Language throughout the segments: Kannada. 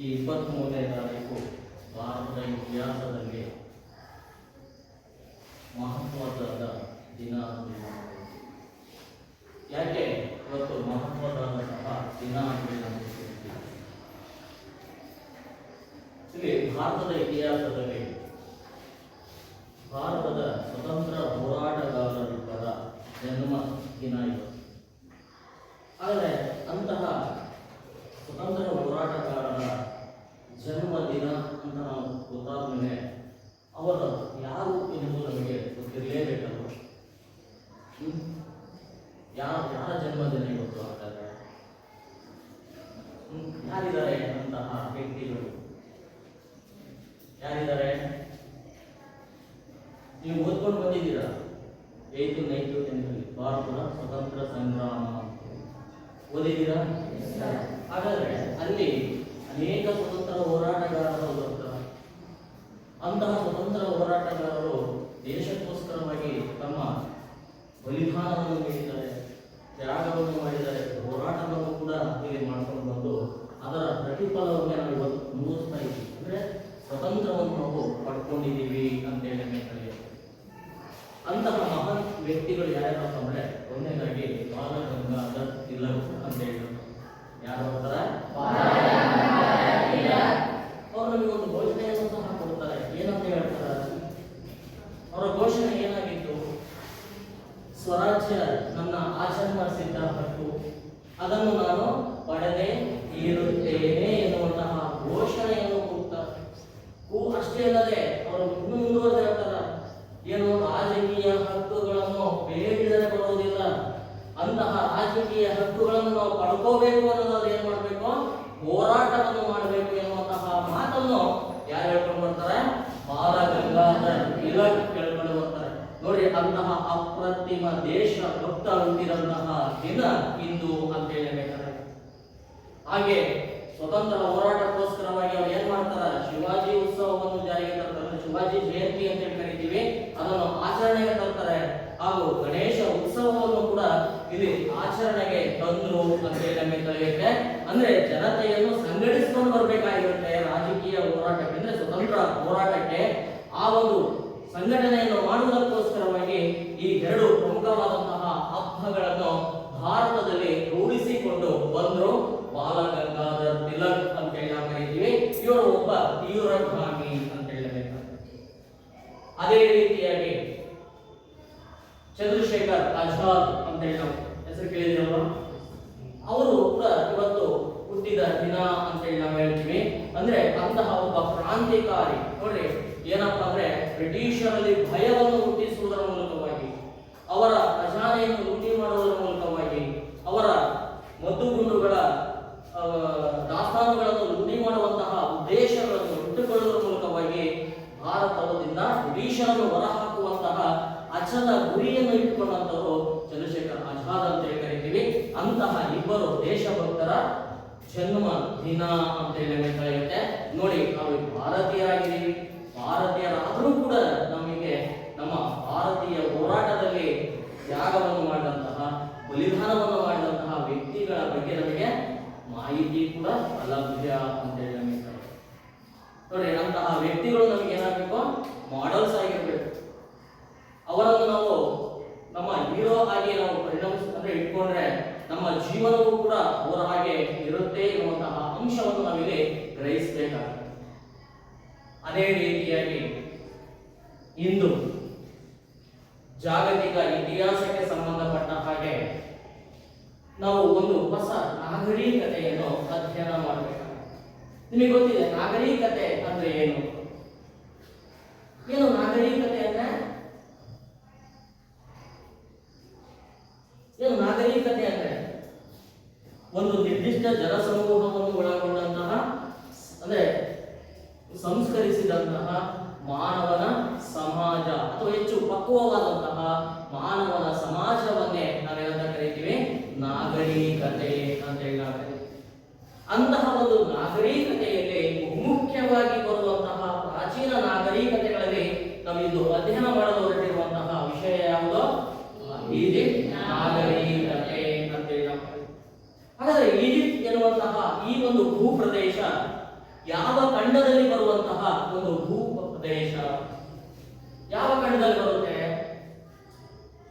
23ನೇ ತಾರೀಕು ಭಾರತದ ಇತಿಹಾಸದಲ್ಲಿ ಮಹತ್ವದ ದಿನ ಅಂತ ಹೇಳಬಹುದು. ಯಾಕೆ ಇವತ್ತು ಮಹತ್ವದಾದಂತಹ ದಿನ ಅಂತ ಹೇಳಬಹುದು? ಇಲ್ಲಿ ಭಾರತದ ಇತಿಹಾಸದಲ್ಲಿ ಭಾರತದ ಸ್ವತಂತ್ರ ಹೋರಾಟಗಾರರಿಬ್ಬರ ಜನ್ಮ ದಿನ ಇವತ್ತು. ಆದರೆ ಅಂತಹ ಸ್ವತಂತ್ರ ಹೋರಾಟಗಾರರ ಜನ್ಮದಿನ ಅಂತ ನಾವು ಗೊತ್ತಾದ ಮೇಲೆ ಅವರು ಯಾರು ಎನ್ನುವುದು ನಮಗೆ ಗೊತ್ತಿರಲೇಬೇಕಲ್ಲ. ಯಾರ ಜನ್ಮದಿನ ಇವತ್ತು ಹಾಗಾದ್ರೆ ಯಾರಿದ್ದಾರೆ ಅಂತಹ ವ್ಯಕ್ತಿಗಳು? ಯಾರಿದ್ದಾರೆ? ನೀವು ಓದ್ಕೊಂಡು ಬಂದಿದ್ದೀರಾ 8th 9th 10th ಭಾರತದ ಸ್ವತಂತ್ರ ಸಂಗ್ರಾಮ ಓದಿದ್ದೀರಾ? ಹಾಗಾದ್ರೆ ಅಲ್ಲಿ ಅನೇಕ ಸ್ವತಂತ್ರ ಹೋರಾಟಗಾರರು ಬರ್ತಾರೆ. ಅಂತಹ ಸ್ವತಂತ್ರ ಹೋರಾಟಗಾರರು ದೇಶಕ್ಕೋಸ್ಕರವಾಗಿ ತಮ್ಮ ಬಲಿದಾನವನ್ನು ನೀಡಿದ್ದಾರೆ, ತ್ಯಾಗವನ್ನು ಮಾಡಿದ್ದಾರೆ, ಹೋರಾಟವನ್ನು ಕೂಡ ಇಲ್ಲಿ ಮಾಡ್ಕೊಂಡು ಬಂದು ಅದರ ಪ್ರತಿಫಲವನ್ನು ನಾವು ಇವತ್ತು ಅನುಭವಿಸ್ತಾ ಇದ್ದೀವಿ. ಅಂದ್ರೆ ಸ್ವತಂತ್ರವನ್ನು ನಾವು ಪಡ್ಕೊಂಡಿದ್ದೀವಿ ಅಂತೇಳಿ ಕರೆಯುತ್ತೆ. ಅಂತಹ ಮಹಾನ್ ವ್ಯಕ್ತಿಗಳು ಯಾರ್ಯಾರಪ್ಪ ಅಂದ್ರೆ ಒಂದನೇದಾಗಿ ಬಾಲ ಗಂಗಾಧರ್ ತಿಲಕ್ ಅಂತ ಹೇಳಿದ್ರು. ಯಾರು ಬರ್ತಾರೆ? ಅವರು ನಮಗೆ ಒಂದು ಘೋಷಣೆಯನ್ನು ಸಹ ಕೊಡ್ತಾರೆ. ಏನಂತ ಹೇಳ್ತಾರೆ? ಅವರ ಘೋಷಣೆ ಏನಾಗಿತ್ತು? ಸ್ವರಾಜ್ಯ ನನ್ನ ಆಚರಣೆ ಸಿದ್ಧ ಹಕ್ಕು, ಅದನ್ನು ನಾನು ಪಡೆದೇ ಇರುತ್ತೇನೆ ಎನ್ನುವಂತಹ ಘೋಷಣೆಯನ್ನು ಕೊಡ್ತಾರೆ. ಅಷ್ಟೇ ಅಲ್ಲದೆ ಅವರು ಮುಂದುವರೆದು ಹೇಳ್ತಾರೆ, ಏನು ರಾಜಕೀಯ ಹಕ್ಕುಗಳನ್ನು ಬೇಡಿದರೆ ಬರುವುದಿಲ್ಲ, ಅಂತಹ ರಾಜಕೀಯ ಹಕ್ಕುಗಳನ್ನು ನಾವು ಪಡ್ಕೋಬೇಕು ಅನ್ನೋದಾದ್ರೆ ಏನ್ ಮಾಡ್ಬೇಕು? ಹೋರಾಟವನ್ನು ಮಾಡಬೇಕು ಎನ್ನುವಂತಹ ಮಾತನ್ನು ಯಾರು ಹೇಳ್ಕೊಂಡು ಬರ್ತಾರೆ? ಬಾಲ ಗಂಗಾಧರ್ ತಿಲಕ್ ಹೇಳ್ಕೊಂಡು ಬರ್ತಾರೆ. ನೋಡಿ, ಅಂತಹ ಅಪ್ರತಿಮ ದೇಶ ಭಕ್ತ ಹುಟ್ಟಿದಂತಹ ದಿನ ಇಂದು ಅಂತ ಹೇಳಬೇಕಾದ್ರೆ, ಹಾಗೆ ಸ್ವತಂತ್ರ ಹೋರಾಟಕ್ಕೋಸ್ಕರವಾಗಿ ಅವ್ರು ಏನ್ ಮಾಡ್ತಾರೆ? ಶಿವಾಜಿ ಉತ್ಸವವನ್ನು ಜಾರಿಗೆ ತರ್ತಾರೆ. ಶಿವಾಜಿ ಜಯಂತಿ ಅಂತ ಹೇಳಿ ಕರಿತೀವಿ, ಅದನ್ನು ಆಚರಣೆಗೆ ತರ್ತಾರೆ. ಹಾಗೂ ಗಣೇಶ ಉತ್ಸವವನ್ನು ಕೂಡ ಇಲ್ಲಿ ಆಚರಣೆಗೆ ತಂದ್ರು ಅಂತ ಹೇಳಿ ತಿಳಿಯುತ್ತೆ. ಅಂದ್ರೆ ಜನತೆಯನ್ನು ಸಂಘಟಿಸಿಕೊಂಡು ಬರಬೇಕಾಗಿರುತ್ತೆ ರಾಜಕೀಯ ಹೋರಾಟಕ್ಕೆ, ಅಂದ್ರೆ ಸ್ವತಂತ್ರ ಹೋರಾಟಕ್ಕೆ. ಆ ಒಂದು ಸಂಘಟನೆಯನ್ನು ಮಾಡುವುದಕ್ಕೋಸ್ಕರವಾಗಿ ಈ ಎರಡು ಪ್ರಮುಖವಾದಂತಹ ಹಬ್ಬಗಳನ್ನು ಭಾರತದಲ್ಲಿ ರೂಢಿಸಿಕೊಂಡು ಬಂದ್ರು ಬಾಲ ಗಂಗಾಧರ್ ತಿಲಕ್ ಅಂತ ಹೇಳಿ ನಾವು ಕರಿತೀವಿ. ಇವರು ಒಬ್ಬ ತೀವ್ರಗಾಮಿ ಅಂತ ಹೇಳಬೇಕು. ಅದೇ ರೀತಿಯಾಗಿ ಚಂದ್ರಶೇಖರ್ ಆಜಾದ್ ಅಂತ ಹೇಳಿ ನಾವು ಹೆಸರು ಕೇಳಿದಿರಲ್ವ, ಅವರು ಕೂಡ ಇವತ್ತು ಹುಟ್ಟಿದ ದಿನ ಅಂತ ಹೇಳಿ ನಾವು ಹೇಳ್ತೀವಿ. ಅಂದ್ರೆ ಅಂತಹ ಒಬ್ಬ ಕ್ರಾಂತಿಕಾರಿ. ನೋಡ್ರಿ, ಏನಪ್ಪಾ ಅಂದ್ರೆ ಬ್ರಿಟಿಷರಲ್ಲಿ ಭಯವನ್ನು ಹುಟ್ಟಿಸುವುದರ ಮೂಲಕವಾಗಿ, ಅವರ ಖಜಾನೆಯನ್ನು ಲೂಟಿ ಮಾಡುವುದರ ಮೂಲಕವಾಗಿ, ಅವರ ಮದ್ದುಗುಂಡುಗಳ ದಾಸ್ತಾನುಗಳನ್ನು ಲೂಟಿ ಮಾಡುವಂತಹ ಉದ್ದೇಶಗಳನ್ನು ಇಟ್ಟುಕೊಳ್ಳುವುದರ ಮೂಲಕವಾಗಿ ಭಾರತದಿಂದ ಬ್ರಿಟಿಷರನ್ನು ಹೊರಹಾಕುವಂತಹ ಅಚಲ ಗುರಿಯನ್ನು ಇಟ್ಟುಕೊಂಡಂತವರು ಚಂದ್ರಶೇಖರ್ ಆಜಾದ್ ಅಂತ ಹೇಳಿ ಕರಿತೀವಿ. ಅಂತಹ ಇಬ್ಬರು ದೇಶಭಕ್ತರ ಜನ್ಮ ದಿನ ಅಂತ ಹೇಳಿ ಕರೆಯುತ್ತೆ. ನೋಡಿ, ನಾವು ಭಾರತೀಯರಾಗಿದ್ದೀವಿ. ಭಾರತೀಯರಾದರೂ ಕೂಡ ನಮಗೆ ನಮ್ಮ ಭಾರತೀಯ ಹೋರಾಟದಲ್ಲಿ ತ್ಯಾಗವನ್ನು ಮಾಡಿದಂತಹ, ಬಲಿದಾನವನ್ನು ಮಾಡಿದಂತಹ ವ್ಯಕ್ತಿಗಳ ಬಗ್ಗೆ ನಮಗೆ ಮಾಹಿತಿ ಕೂಡ ಅಲಭ್ಯ ಅಂತ ಹೇಳಿ ನಮಗೆ ನೋಡಿ. ಅಂತಹ ವ್ಯಕ್ತಿಗಳು ನಮಗೆ ಏನಾಗಬೇಕು? ಮಾಡೆಲ್ಸ್ ಆಗಿರ್ಬೇಕು. ಅವರನ್ನು ನಾವು ನಮ್ಮ ಹೀರೋ ಆಗಿ ನಾವು ಅಂದ್ರೆ ಇಟ್ಕೊಂಡ್ರೆ ನಮ್ಮ ಜೀವನವೂ ಕೂಡ ಅವರ ಹಾಗೆ ಇರುತ್ತೆ ಎನ್ನುವಂತಹ ಅಂಶವನ್ನು ನಾವಿಲ್ಲಿ ಗ್ರಹಿಸಬೇಕಾಗುತ್ತೆ. ಅದೇ ರೀತಿಯಾಗಿ ಇಂದು ಜಾಗತಿಕ ಇತಿಹಾಸಕ್ಕೆ ಸಂಬಂಧಪಟ್ಟ ಹಾಗೆ ನಾವು ಒಂದು ಹೊಸ ನಾಗರಿಕತೆಯನ್ನು ಅಧ್ಯಯನ ಮಾಡಬೇಕಾಗುತ್ತೆ. ನಿಮಗೆ ಗೊತ್ತಿದೆ ನಾಗರಿಕತೆ ಅಂದ್ರೆ ಏನು? ಏನು ನಾಗರಿಕತೆ ಅಂದ್ರೆ ಏನು? ನಾಗರಿಕತೆ ಅಂದ್ರೆ ಒಂದು ನಿರ್ದಿಷ್ಟ ಜನಸಮೂಹವನ್ನು ಒಳಗೊಂಡಂತಹ, ಅಂದ್ರೆ ಸಂಸ್ಕರಿಸಿದಂತಹ ಮಾನವನ ಸಮಾಜ ಅಥವಾ ಹೆಚ್ಚು ಪಕ್ವವಾದಂತಹ ಮಾನವನ ಸಮಾಜವನ್ನೇ ನಾವೇನಂತ ಕರಿತೀವಿ? ನಾಗರಿಕತೆ ಅಂತ ಹೇಳಿ ನಾವು ಕರಿತೀವಿ. ಅಂತಹ ಒಂದು ನಾಗರಿಕತೆಯಲ್ಲಿ ಮುಖ್ಯವಾಗಿ ಬರುವಂತಹ ಪ್ರಾಚೀನ ನಾಗರಿಕತೆಗಳಲ್ಲಿ ನಾವು ಇದು ಅಧ್ಯಯನ ಮಾಡಲು ಹೊರಟಿರುವಂತಹ ವಿಷಯ ಯಾವುದು? ಈಜಿಪ್ಟ್ ನಾಗರಿಕತೆ ಅಂತ ಹೇಳಿ ನಾವು. ಹಾಗಾದ್ರೆ ಈಜಿಪ್ಟ್ ಎನ್ನುವಂತಹ ಈ ಒಂದು ಭೂಪ್ರದೇಶ ಯಾವ ಖಂಡದಲ್ಲಿ ಬರುವಂತಹ ಒಂದು ಭೂಪ್ರದೇಶ? ಯಾವ ಖಂಡದಲ್ಲಿ ಬರುತ್ತೆ?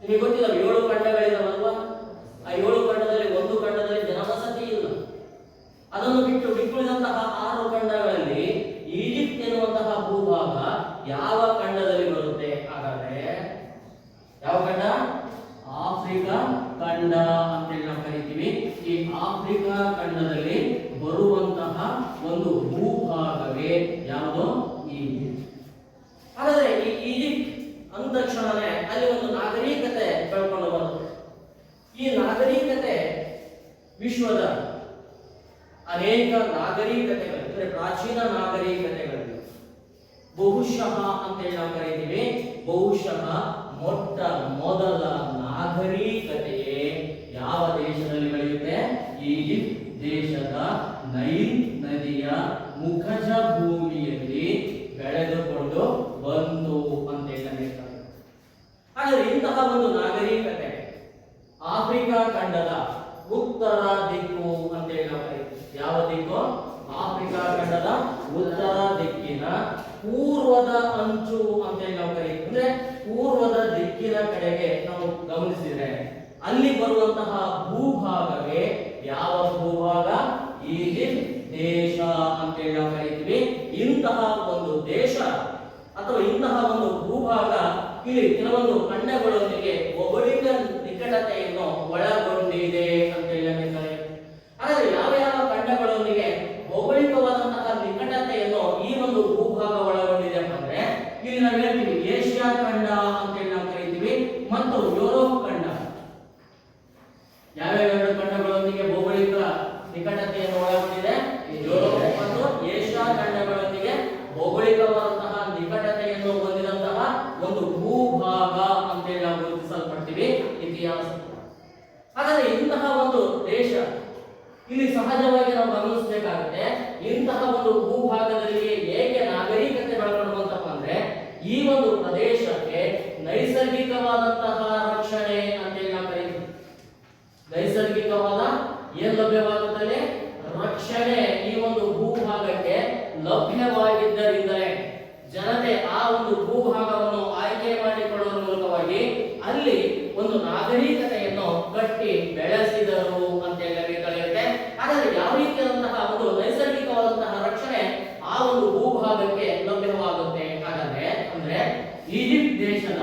ನಿಮಗೆ ಗೊತ್ತಿಲ್ಲ, 7 ಖಂಡಗಳಿದಾವಲ್ವಾ? ಆ 7 ಖಂಡದಲ್ಲಿ ಒಂದು ಖಂಡದಲ್ಲಿ ಜನವಸತಿ ಇಲ್ಲ. ಅದನ್ನು ಬಿಟ್ಟು ಬಿಟ್ಟುಳಿದಂತಹ 6 ಖಂಡಗಳಲ್ಲಿ ಈಜಿಪ್ಟ್ ಎನ್ನುವಂತಹ ಭೂಭಾಗ ಯಾವ ಖಂಡದಲ್ಲಿ ಬರುತ್ತೆ? ಹಾಗಾದ್ರೆ ಯಾವ ಖಂಡ? ಆಫ್ರಿಕಾ ಖಂಡ ಅಂತೇಳಿ ನಾವು ಕರಿತೀವಿ. ಈ ಆಫ್ರಿಕಾ ಖಂಡದಲ್ಲಿ ಬರುವಂತಹ ಒಂದು ಭೂಭಾಗವೇ ಯಾವುದು? ಈಜಿಪ್ಟ್. ಹಾಗಾದ್ರೆ ಈ ಈಜಿಪ್ಟ್ ಅಂದ ತಕ್ಷಣನೇ ಅಲ್ಲಿ ಒಂದು ನಾಗರಿಕತೆ ಬೆಳ್ಕೊಂಡು ಬರುತ್ತೆ. ಈ ನಾಗರಿಕತೆ ವಿಶ್ವದ ಅನೇಕ ನಾಗರಿಕತೆಗಳು, ಅಂದ್ರೆ ಪ್ರಾಚೀನ ನಾಗರಿಕತೆಗಳು ಬಹುಶಃ ಅಂತೇಳಿ ನಾವು ಕರೀತೀವಿ. ಬಹುಶಃ ಮೊಟ್ಟ ಮೊದಲ ನಾಗರಿಕತೆಯೇ ಯಾವ ದೇಶದಲ್ಲಿ ಬೆಳೆಯುತ್ತೆ? ಈಜಿಪ್ಟ್ ದೇಶದ ನೈಲ್ ನದಿಯ ಮುಖಜ ಭೂಮಿಯಲ್ಲಿ ಬೆಳೆದುಕೊಂಡು ಬಂತು ಅಂತ ಹೇಳ್ತಾರೆ. ಹಾಗಾದ್ರೆ ಇಂತಹ ಒಂದು ನಾಗರಿಕತೆ ಆಫ್ರಿಕಾ ಖಂಡದ ಉತ್ತರ ದಿಕ್ಕು ಅಂತೇಳಿ ನಾವು ಕರೀತೀವಿ. ಯಾವ ದಿಕ್ಕು? ಆಫ್ರಿಕಾ ಖಂಡದ ಉತ್ತರ ದಿಕ್ಕಿನ ಪೂರ್ವದ ಅಂಚು ಅಂತೇಳಿ ನಾವು ಕರೀತೀವಿ. ಅಂದ್ರೆ ಪೂರ್ವದ ದಿಕ್ಕಿನ ಕಡೆಗೆ ನಾವು ಗಮನಿಸಿದ್ರೆ ಅಲ್ಲಿ ಬರುವಂತಹ ಭೂಭಾಗವೇ ಯಾವ ಭೂಭಾಗ? ಈಜಿಪ್ಟ್ ದೇಶ ಅಂತೇಳಿ ನಾವು ಕರೀತೀವಿ. ಇಂತಹ ಒಂದು ದೇಶ ಅಥವಾ ಇಂತಹ ಒಂದು ಭೂಭಾಗ ಇಲ್ಲಿ ಕೆಲವೊಂದು ಖಂಡಗಳೊಂದಿಗೆ ಭೌಗೋಳಿಕ ನಿಕಟತೆಯನ್ನು ಒಳಗೊಂಡಿದೆ ಅಂತೇಳಿ ಹೇಳ್ತಾರೆ. ಹಾಗಾದ್ರೆ ಯಾವ ಯಾವ ಖಂಡಗಳೊಂದಿಗೆ ಭೌಗೋಳಿಕವಾದಂತಹ ನಿಕಟತೆಯನ್ನು ಈ ಒಂದು ಭೂಭಾಗ ಒಳಗೊಂಡಿದೆ ಅಂದ್ರೆ ಇಲ್ಲಿ ನಾವು ಹೇಳ್ತೀವಿ ಏಷ್ಯಾ ಖಂಡ ಅಂತೇಳಿ ನಾವು ಕರೀತೀವಿ ಮತ್ತು ಯುರೋಪ್ ಖಂಡ. ಯಾವ್ಯಾವ 2 ಖಂಡಗಳೊಂದಿಗೆ ಭೌಗೋಳಿಕ ನಿಕಟತೆಯನ್ನು ಒಳಗೊಂಡಿದೆ? ಯುರೋಪ್ ಮತ್ತು ಏಷ್ಯಾ ಖಂಡಗಳೊಂದಿಗೆ ಭೌಗೋಳಿಕವಾದಂತಹ ನಿಕಟತೆಯನ್ನು ಹೊಂದಿದಂತಹ ಒಂದು ಭೂಭಾಗ ಅಂತೇಳಿ ನಾವು ಗುರುತಿಸಲ್ಪಡ್ತೀವಿ ಇತಿಹಾಸ. ಹಾಗಾದ್ರೆ ಇಂತಹ ಒಂದು ದೇಶ ಇಲ್ಲಿ ಸಹಜವಾಗಿ ನಾವು ಗಮನಿಸಬೇಕಾಗುತ್ತೆ. ಇಂತಹ ಒಂದು ಭೂಭಾಗದಲ್ಲಿ ಏಕೆ ನಾಗರಿಕತೆ ಬೆಳಕೊಂಡು ಬಂತಪ್ಪ ಅಂದ್ರೆ ಈ ಒಂದು ಪ್ರದೇಶಕ್ಕೆ ನೈಸರ್ಗಿಕವಾದಂತಹ ರಕ್ಷಣೆ ಅಂತೇಳಿ ನಾವು ಕರೀತೀವಿ. ನೈಸರ್ಗಿಕವಾದ ಏನ್ ಲಭ್ಯವಾಗುತ್ತದೆ? ರಕ್ಷಣೆ ಈ ಒಂದು ಭೂಭಾಗಕ್ಕೆ ಲಭ್ಯವಾಗಿದ್ದರಿಂದಲೇ ಜನತೆ ಆ ಒಂದು ಭೂಭಾಗವನ್ನು ಆಯ್ಕೆ ಮಾಡಿಕೊಳ್ಳುವ ಮೂಲಕವಾಗಿ ಅಲ್ಲಿ ಒಂದು ನಾಗರಿಕತೆಯನ್ನು ಕಟ್ಟಿ ಬೆಳೆಸಿದರು ಅಂತ ಹೇಳಬೇಕಾಗುತ್ತೆ. ಹಾಗಾದ್ರೆ ಯಾವ ರೀತಿಯಾದಂತಹ ಒಂದು ನೈಸರ್ಗಿಕವಾದಂತಹ ರಕ್ಷಣೆ ಆ ಒಂದು ಭೂಭಾಗಕ್ಕೆ ಲಭ್ಯವಾಗುತ್ತೆ? ಹಾಗಾದ್ರೆ ಅಂದ್ರೆ ಈಜಿಪ್ಟ್ ದೇಶದ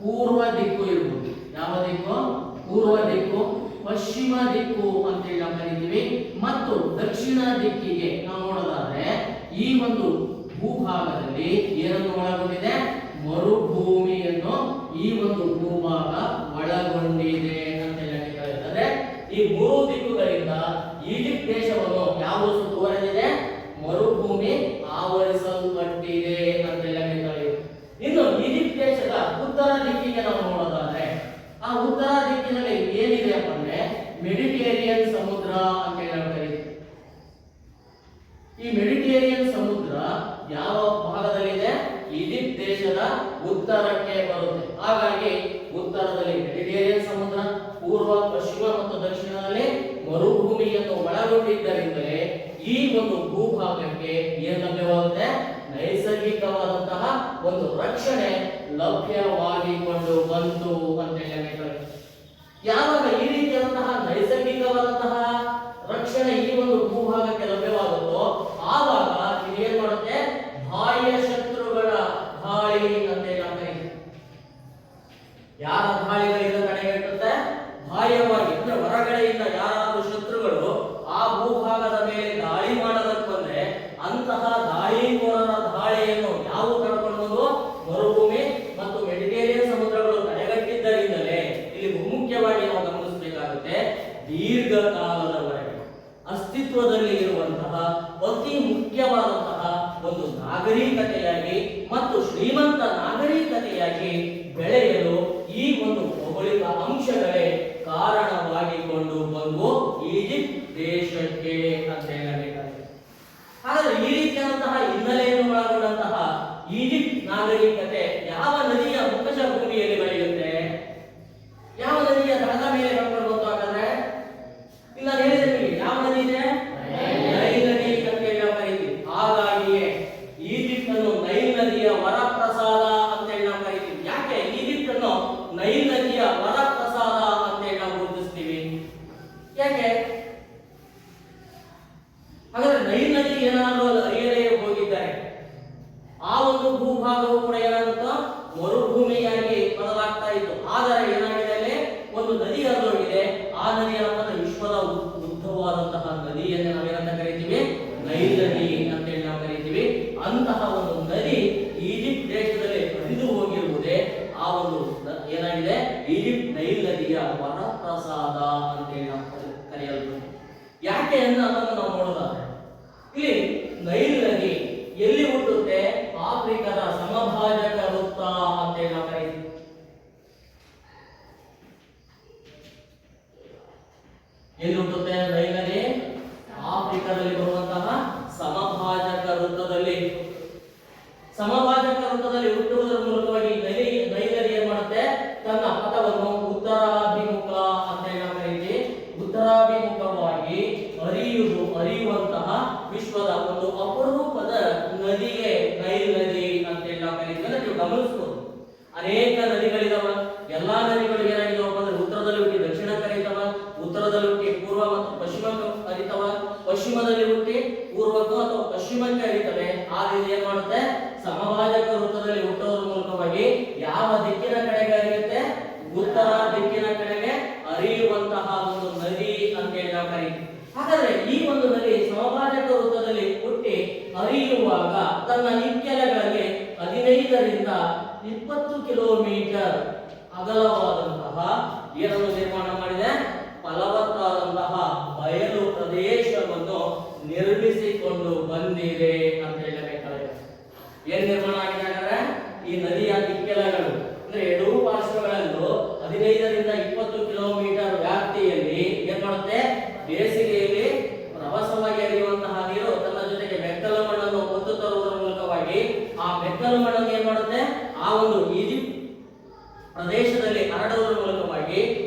ಪೂರ್ವ ದಿಕ್ಕು ಇರುವುದು. ಯಾವ ದಿಕ್ಕು? ಪೂರ್ವ ದಿಕ್ಕು, ಪಶ್ಚಿಮ ದಿಕ್ಕು ಅಂತೇಳಿ ನಾವು ಕರಿತೀವಿ ಮತ್ತು ದಕ್ಷಿಣ ದಿಕ್ಕಿಗೆ ನಾವು ನೋಡೋದಾದ್ರೆ ಈ ಒಂದು ಭೂಭಾಗದಲ್ಲಿ ಏನನ್ನು ಒಳಗೊಂಡಿದೆ? ಮರುಭೂಮಿಯನ್ನು ಈ ಒಂದು ಭೂಭಾಗ ಒಳಗೊಂಡಿದೆ ಅಂತ ಹೇಳಿ ಈ 3 ದಿಕ್ಕುಗಳಿಂದ ಈಜಿಪ್ಟ್ ದೇಶವನ್ನು ಯಾವುದು ಸುತ್ತುವರೆದಿದೆ? ಮರುಭೂಮಿ ಆವರಿಸಲ್ಪಟ್ಟಿದೆ ಅಂತ ಹೇಳಿ. ಇನ್ನು ಈಜಿಪ್ಟ್ ದೇಶದ ಉತ್ತರ ದಿಕ್ಕಿಗೆ ನಾವು ನೋಡೋದಾದ್ರೆ ಆ ಉತ್ತರ ದಿಕ್ಕಿನಲ್ಲಿ ಏನಿದೆ ಅಂದ್ರೆ ಮೆಡಿಟೇರಿಯನ್ ಸಮುದ್ರ ಅಂತ ಹೇಳಿ. ಈ ಮೆಡಿಟೇರಿಯನ್ ಸಮುದ್ರ ಯಾವ ಭಾಗದಲ್ಲಿದೆ? ಈಜಿಪ್ಟ್ ದೇಶದ ಉತ್ತರಕ್ಕೆ ಬರುತ್ತೆ. ಹಾಗಾಗಿ ಉತ್ತರದಲ್ಲಿ ಮೆಡಿಟೇರಿಯನ್ ಸಮುದ್ರ, ಪೂರ್ವ, ಪಶ್ಚಿಮ ಮತ್ತು ದಕ್ಷಿಣದಲ್ಲಿ ಮರುಭೂಮಿಯನ್ನು ಒಳಗೊಂಡಿದ್ದರಿಂದಲೇ ಈ ಒಂದು ಭೂಭಾಗಕ್ಕೆ ಏನು ಲಭ್ಯವಾಗುತ್ತೆ? ನೈಸರ್ಗಿಕವಾದಂತಹ ಒಂದು ರಕ್ಷಣೆ ಲಭ್ಯವಾಗಿಕೊಂಡು ಬಂತು ಅಂತ ಹೇಳ್ತಾರೆ. ಯಾವಾಗ ಈ ರೀತಿಯಾದಂತಹ ನೈಸರ್ಗಿಕವಾದಂತಹ ರಕ್ಷಣೆ ಈ ಒಂದು ಭೂಭಾಗಕ್ಕೆ ಲಭ್ಯವಾಗುತ್ತೋ ಆವಾಗ ಇದು ಏನ್ ಮಾಡುತ್ತೆ? ಬಾಹ್ಯ ಶತ್ರುಗಳ ದಾಳಿ ಅಂತ ಹೇಳ್ತಾರೆ. ಯಾರ ದಾಳಿಗಳಿಂದ ತಡೆಗಟ್ಟುತ್ತೆ? ಬಾಹ್ಯವಾಗಿ ಅಂದ್ರೆ ಹೊರಗಡೆಯಿಂದ ಯಾರಾದ್ರೂ ಶತ್ರುಗಳು ಆ ಭೂಭಾಗದ ಮೇಲೆ ದಾಳಿ ಮಾಡೋದಕ್ಕೆ ಬಂದ್ರೆ ಅಂತಹ ದಾಳಿಕೋರರ ದಾಳಿಯನ್ನು ಯಾವ ತಡ್ಕೊಂಡು ಬಂದು ಮರುಭೂಮಿ ಮತ್ತು ಮೆಡಿಟೇರಿಯನ್ ಸಮುದ್ರಗಳು ತಡೆಗಟ್ಟಿದ್ದರಿಂದಲೇ ಇಲ್ಲಿ ಬಹುಮುಖ್ಯವಾಗಿ ನಾವು ಗಮನಿಸಬೇಕಾಗುತ್ತೆ ದೀರ್ಘಕಾಲದವರೆಗೆ ಅಸ್ತಿತ್ವದಲ್ಲಿ ಇರುವಂತಹ ಅತಿ ಮುಖ್ಯವಾದಂತಹ ಒಂದು ನಾಗರಿಕತೆಯಾಗಿ ಮತ್ತು ಶ್ರೀಮಂತ ನಾಗರಿಕತೆಯಾಗಿ ಬೆಳೆಯಲು ಈ ಒಂದು ಭೌಗೋಳಿಕ ಅಂಶಗಳೇ ಕಾರಣವಾಗಿಕೊಂಡು ಬಂದು ಈಜಿಪ್ಟ್ ದೇಶಕ್ಕೆ ಅಂತ ಹೇಳಬೇಕಾಗಿದೆ. ಹಾಗಾದ್ರೆ ಈ ರೀತಿಯಾದಂತಹ ಹಿನ್ನೆಲೆಯನ್ನು ಒಳಗೊಂಡಂತಹ ಈಜಿಪ್ಟ್ ನಾಗರಿಕತೆ ಯಾವ ನದಿಯ ಮುಖಜ ಭೂಮಿಯಲ್ಲಿ ಬೆಳೆಯುತ್ತೆ? ಯಾವ ನದಿಯ ದಡದ ಮೇಲೆ ಬೆಳ್ಕೊಂಡು ಬಂತು? ಹಾಗಾದ್ರೆ ಇಲ್ಲ ಹೇಳಿದ್ರೆ ಯಾವ ನದಿ ಇದೆ? ನೈಲ್ ನದಿ ಅಂತ ಹೇಳಿ ನಾವು ಕರೀತೀವಿ. ಹಾಗಾಗಿ ಹಾಗಾದ್ರೆ ನೈಲ್ ನದಿ ಏನಾದರೂ ಹರಿಯದೇ ಹೋಗಿದ್ದಾರೆ ಆ ಒಂದು ಭೂಭಾಗವು ಕೂಡ ಏನಾಗುತ್ತೋ ಮರುಭೂಮಿಯಾಗಿ ಬದಲಾಗ್ತಾ ಇತ್ತು. ಆದರೆ ಏನಾಗಿದೆ ಅಲ್ಲಿ ಒಂದು ನದಿ ಹರಿದೋಗಿದೆ. ಆ ನದಿ ಏನಪ್ಪ ಅಂದ್ರೆ ವಿಶ್ವದ ಉದ್ದವಾದಂತಹ ನದಿಯನ್ನು ನಾವೇನಂತ ಕರಿತೀವಿ, ನೈಲ್ ನದಿ ಅಂತೇಳಿ ನಾವು ಕರಿತೀವಿ. ಅಂತಹ ಒಂದು ನದಿ ಈಜಿಪ್ಟ್ ದೇಶದಲ್ಲಿ ಹರಿದು ಹೋಗಿರುವುದೇ ಆ ಒಂದು ಏನಾಗಿದೆ ಈಜಿಪ್ಟ್ ನೈಲ್ ನದಿಯ ವರಪ್ರಸಾದ ಅಂತೇಳಿ ನಾವು ಕರೆಯಲ್ಪಡುತ್ತೆ. ಯಾಕೆ ಅನ್ನೋದನ್ನು ನಾವು ನೋಡೋದಾದ್ರೆ ಇಲ್ಲಿ ನೈಲ್ ನದಿ ಎಲ್ಲಿ ಹುಟ್ಟುತ್ತೆ? ಆಫ್ರಿಕಾದ ಸಮಭಾಜಕ ವೃತ್ತ ಅಂತೇಳಿ ನಾವು ಕರೀತೀವಿ. ಎಲ್ಲಿ ಹುಟ್ಟುತ್ತೆ ನೈಲ್ ನದಿ? ಆಫ್ರಿಕಾದಲ್ಲಿ ಬರುವಂತಹ ಸಮಭಾಜಕ ವೃತ್ತದಲ್ಲಿ. ಸಮಭಾಜಕ ವೃತ್ತದಲ್ಲಿ ಹುಟ್ಟುವುದರ ಮೂಲಕವಾಗಿ ನೈಲ್ ನದಿ ಏನ್ ಮಾಡುತ್ತೆ? ತನ್ನ ಪಥವನ್ನು ಉತ್ತರಾಭಿಮುಖ ಅಂತೇಳಿ ನಾವು ಕರೀತೀವಿ. ಉತ್ತರಾಭಿಮುಖವಾಗಿ ಹರಿಯುವಂತಹ ವಿಶ್ವದ ಒಂದು ಅಪರೂಪದ ನದಿಗೆ ನೈಲ್ ನದಿ ಅಂತೇಳಿ ನಾವು ಕರೀತೀವಿ. ಅಂದ್ರೆ ನೀವು ಗಮನಿಸಬಹುದು, ಅನೇಕ ನದಿಗಳಿದಾವ. ಎಲ್ಲಾ ನದಿಗಳು ಏನಾಗಿದಾವಪ್ಪ ಅಂದ್ರೆ ಉತ್ತರದಲ್ಲಿ ಹುಟ್ಟಿ ದಕ್ಷಿಣಕ್ಕೆ ಹರಿತಾವ, ಉತ್ತರದಲ್ಲಿ ಹುಟ್ಟಿ ಪೂರ್ವ ಮತ್ತು ಪಶ್ಚಿಮಕ್ಕೆ ಹರಿತಾವ, ಪಶ್ಚಿಮದಲ್ಲಿ ಹುಟ್ಟಿ ಪೂರ್ವಕ್ಕೂ ಅಥವಾ ಪಶ್ಚಿಮಕ್ಕೆ ಹರಿತವೆ. ಆದ್ರೆ ಇದು ಏನ್ ಮಾಡುತ್ತೆ? ಸಮಭಾಜಕ ವೃತ್ತದಲ್ಲಿ ಹುಟ್ಟೋದ್ರ ಮೂಲಕವಾಗಿ ಯಾವ ದಿಕ್ಕಿನ ಕಡೆಗೆ ಹರಿಯುತ್ತೆ? ಉತ್ತರ ದಿಕ್ಕಿನ ಕಡೆಗೆ ಹರಿಯುವಂತಹ ಒಂದು ನದಿ ಅಂತೇಳಿ ನಾವು ಕರೀತೀವಿ. ಹಾಗಾದ್ರೆ ಈ ಒಂದು ನದಿ ಸಮಭಾಜಕ ವೃತ್ತದಲ್ಲಿ ಹುಟ್ಟಿ ಹರಿಯುವಾಗ ತನ್ನ ಇಕ್ಕೆಲಗಳಲ್ಲಿ 15ರಿಂದ 20 ಕಿಲೋಮೀಟರ್ ಅಗಲವಾದಂತಹ ಏನನ್ನು ನಿರ್ಮಾಣ ಮಾಡಿದೆ? ಫಲವತ್ತಾದಂತಹ ಬಯಲು ಪ್ರದೇಶವನ್ನು ನಿರ್ಮಿಸಿಕೊಂಡು ಬಂದಿದೆ ಅಂತ ಹೇಳಬೇಕಾಗಿದೆ. ಏನ್ ನಿರ್ಮಾಣ ಆಗಿದೆ ಹಾಗಾದ್ರೆ? ಈ ನದಿಯ ಇಕ್ಕೆಲಗಳು ಅಂದ್ರೆ ಎರಡೂ ಪಾರ್ಶ್ವಗಳಲ್ಲೂ 15ರಿಂದ 20 ಕಿಲೋಮೀಟರ್ ವ್ಯಾಪ್ತಿಯಲ್ಲಿ ಏನ್ ಮಾಡುತ್ತೆ? ಬೇಸಿಗೆಯಲ್ಲಿ ರಭಸವಾಗಿ ಹರಿಯುವಂತಹ ನೀರು ತನ್ನ ಜೊತೆಗೆ ಮೆಕ್ಕಲು ಮಣ್ಣನ್ನು ಹೊತ್ತು ತರುವುದರ ಮೂಲಕವಾಗಿ ಆ ಮೆಕ್ಕಲು ಮಣ್ಣನ್ನು ಏನ್ ಮಾಡುತ್ತೆ? ಆ ಒಂದು ಈಜಿಪ್ಟ್ ಪ್ರದೇಶದಲ್ಲಿ ಹರಡುವುದರ ಮೂಲಕವಾಗಿ